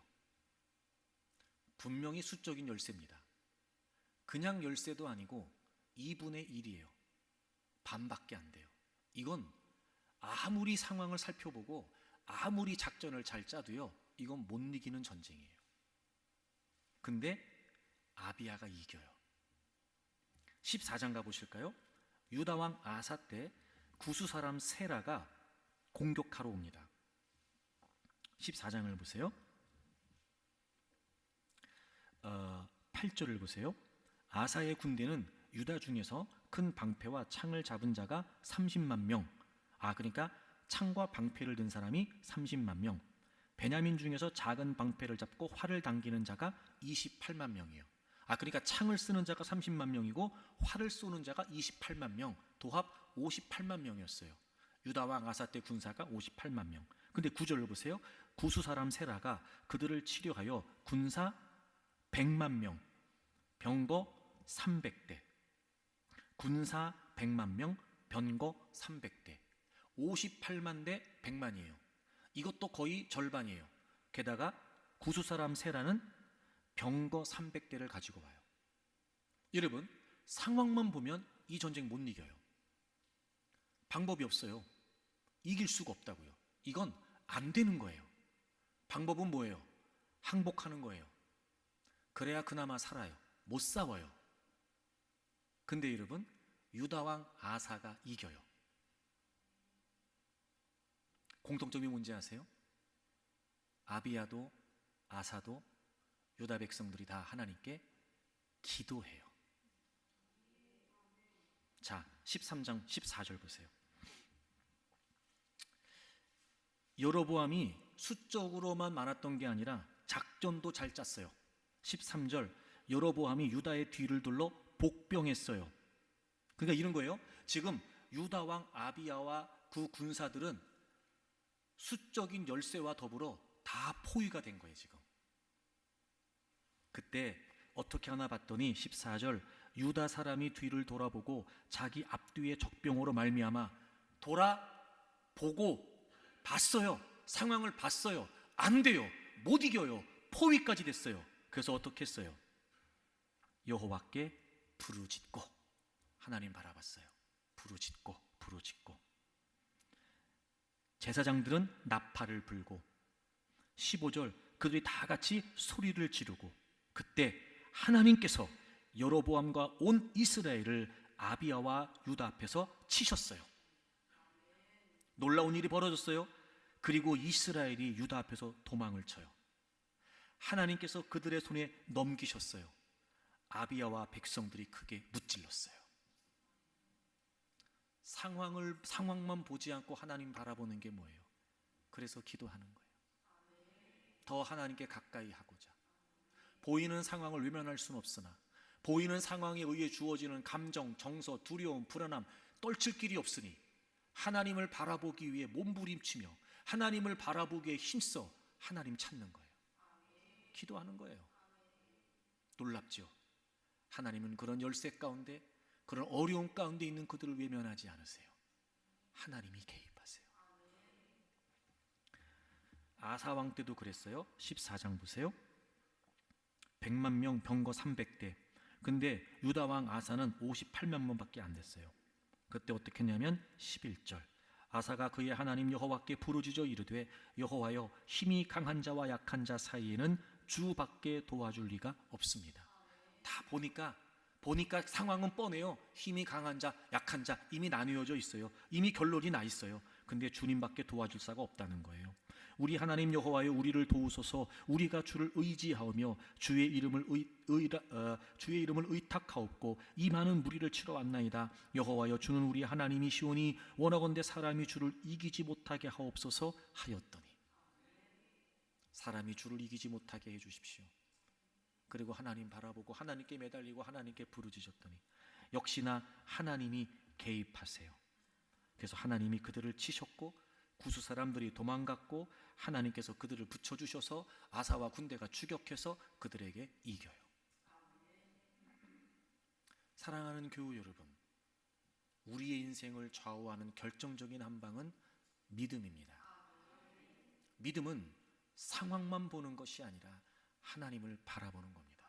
분명히 수적인 열세입니다. 그냥 열세도 아니고 2분의 1이에요. 반밖에 안 돼요. 이건 아무리 상황을 살펴보고 아무리 작전을 잘 짜도요, 이건 못 이기는 전쟁이에요. 근데 아비야가 이겨요. 14장 가보실까요? 유다 왕 아사 때 구수 사람 세라가 공격하러 옵니다. 14장을 보세요. 8절을 보세요. 아사의 군대는 유다 중에서 큰 방패와 창을 잡은 자가 30만 명, 그러니까 창과 방패를 든 사람이 30만 명, 베냐민 중에서 작은 방패를 잡고 활을 당기는 자가 28만 명이에요. 그러니까 창을 쓰는 자가 30만 명이고 활을 쏘는 자가 28만 명, 도합 58만 명이었어요. 유다 왕 아사 때 군사가 58만 명. 근데 9절을 보세요. 구수 사람 세라가 그들을 치료하여 군사 100만 명, 병거 300대, 군사 100만 명, 병거 300대, 58만 대 100만이에요. 이것도 거의 절반이에요. 게다가 구수 사람 세라는 병거 300대를 가지고 와요. 여러분 상황만 보면 이 전쟁 못 이겨요. 방법이 없어요. 이길 수가 없다고요. 이건 안 되는 거예요. 방법은 뭐예요? 항복하는 거예요. 그래야 그나마 살아요. 못 싸워요. 근데 여러분 유다 왕 아사가 이겨요. 공통점이 뭔지 아세요? 아비야도 아사도 유다 백성들이 다 하나님께 기도해요. 자, 13장 14절 보세요. 여로보암이 수적으로만 많았던 게 아니라 작전도 잘 짰어요. 13절, 여로보암이 유다의 뒤를 둘러 복병했어요. 그러니까 이런 거예요. 지금 유다 왕 아비야와 그 군사들은 수적인 열세와 더불어 다 포위가 된 거예요. 지금 그때 어떻게 하나 봤더니 14절, 유다 사람이 뒤를 돌아보고 자기 앞뒤의 적병으로 말미암아 돌아보고 봤어요. 상황을 봤어요. 안 돼요. 못 이겨요. 포위까지 됐어요. 그래서 어떻게 했어요? 여호와께 부르짖고, 하나님 바라봤어요. 부르짖고 제사장들은 나팔을 불고, 15절, 그들이 다 같이 소리를 지르고, 그때 하나님께서 여로보암과 온 이스라엘을 아비야와 유다 앞에서 치셨어요. 놀라운 일이 벌어졌어요. 그리고 이스라엘이 유다 앞에서 도망을 쳐요. 하나님께서 그들의 손에 넘기셨어요. 아비야와 백성들이 크게 무찔렀어요. 상황만 보지 않고 하나님 바라보는 게 뭐예요? 그래서 기도하는 거예요. 더 하나님께 가까이 하고자. 보이는 상황을 외면할 수는 없으나, 보이는 상황에 의해 주어지는 감정, 정서, 두려움, 불안함 떨칠 길이 없으니 하나님을 바라보기 위해 몸부림치며 하나님을 바라보기에 힘써 하나님 찾는 거예요. 기도하는 거예요. 놀랍죠? 하나님은 그런 열세 가운데, 그런 어려움 가운데 있는 그들을 외면하지 않으세요. 하나님이 개입하세요. 아사 왕 때도 그랬어요. 14장 보세요. 100만 명 병거 300대. 근데 유다 왕 아사는 58만 명밖에 안 됐어요. 그때 어떻게 했냐면 11절, 아사가 그의 하나님 여호와께 부르짖어 이르되, 여호와여, 힘이 강한 자와 약한 자 사이에는 주밖에 도와줄 리가 없습니다. 다 보니까 상황은 뻔해요. 힘이 강한 자, 약한 자 이미 나뉘어져 있어요. 이미 결론이 나 있어요. 근데 주님밖에 도와줄 자가 없다는 거예요. 우리 하나님 여호와여, 우리를 도우소서. 우리가 주를 의지하오며 주의 이름을 의탁하옵고 이 많은 무리를 치러 왔나이다. 여호와여, 주는 우리 하나님이시오니 원하건대 사람이 주를 이기지 못하게 하옵소서 하였더니, 사람이 주를 이기지 못하게 해주십시오. 그리고 하나님 바라보고 하나님께 매달리고 하나님께 부르짖었더니 역시나 하나님이 개입하세요. 그래서 하나님이 그들을 치셨고 구스 사람들이 도망갔고 하나님께서 그들을 붙여주셔서 아사와 군대가 추격해서 그들에게 이겨요. 사랑하는 교우 여러분, 우리의 인생을 좌우하는 결정적인 한 방은 믿음입니다. 믿음은 상황만 보는 것이 아니라 하나님을 바라보는 겁니다.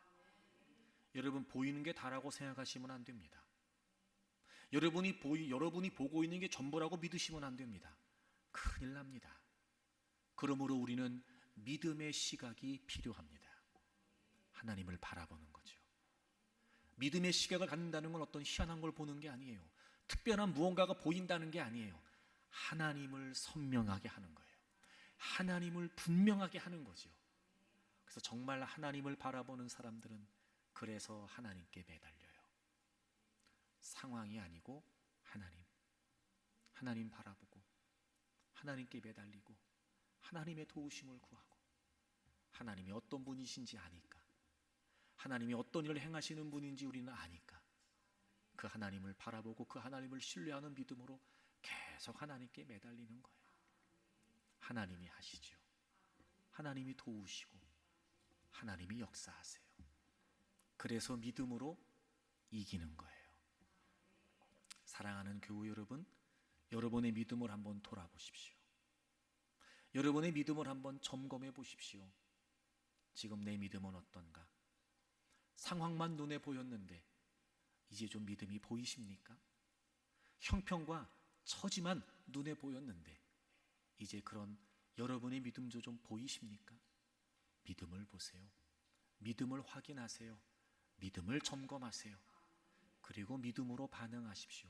여러분, 보이는 게 다라고 생각하시면 안 됩니다. 여러분이 보고 있는 게 전부라고 믿으시면 안 됩니다. 큰일 납니다. 그러므로 우리는 믿음의 시각이 필요합니다. 하나님을 바라보는 거죠. 믿음의 시각을 갖는다는 건 어떤 희한한 걸 보는 게 아니에요. 특별한 무언가가 보인다는 게 아니에요. 하나님을 선명하게 하는 거예요. 하나님을 분명하게 하는 거죠. 그래서 정말 하나님을 바라보는 사람들은 그래서 하나님께 매달려요. 상황이 아니고 하나님 바라보고 하나님께 매달리고 하나님의 도우심을 구하고, 하나님이 어떤 분이신지 아니까, 하나님이 어떤 일을 행하시는 분인지 우리는 아니까 그 하나님을 바라보고 그 하나님을 신뢰하는 믿음으로 계속 하나님께 매달리는 거예요. 하나님이 하시죠. 하나님이 도우시고 하나님이 역사하세요. 그래서 믿음으로 이기는 거예요. 사랑하는 교우 여러분, 여러분의 믿음을 한번 돌아보십시오. 여러분의 믿음을 한번 점검해 보십시오. 지금 내 믿음은 어떤가? 상황만 눈에 보였는데 이제 좀 믿음이 보이십니까? 형편과 처지만 눈에 보였는데 이제 그런 여러분의 믿음도 좀 보이십니까? 믿음을 보세요. 믿음을 확인하세요. 믿음을 점검하세요. 그리고 믿음으로 반응하십시오.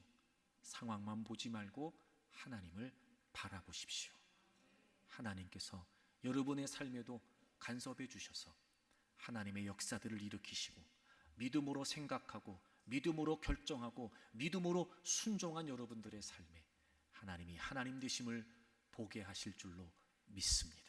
상황만 보지 말고 하나님을 바라보십시오. 하나님께서 여러분의 삶에도 간섭해 주셔서 하나님의 역사들을 일으키시고 믿음으로 생각하고 믿음으로 결정하고 믿음으로 순종한 여러분들의 삶에 하나님이 하나님 되심을 보게 하실 줄로 믿습니다.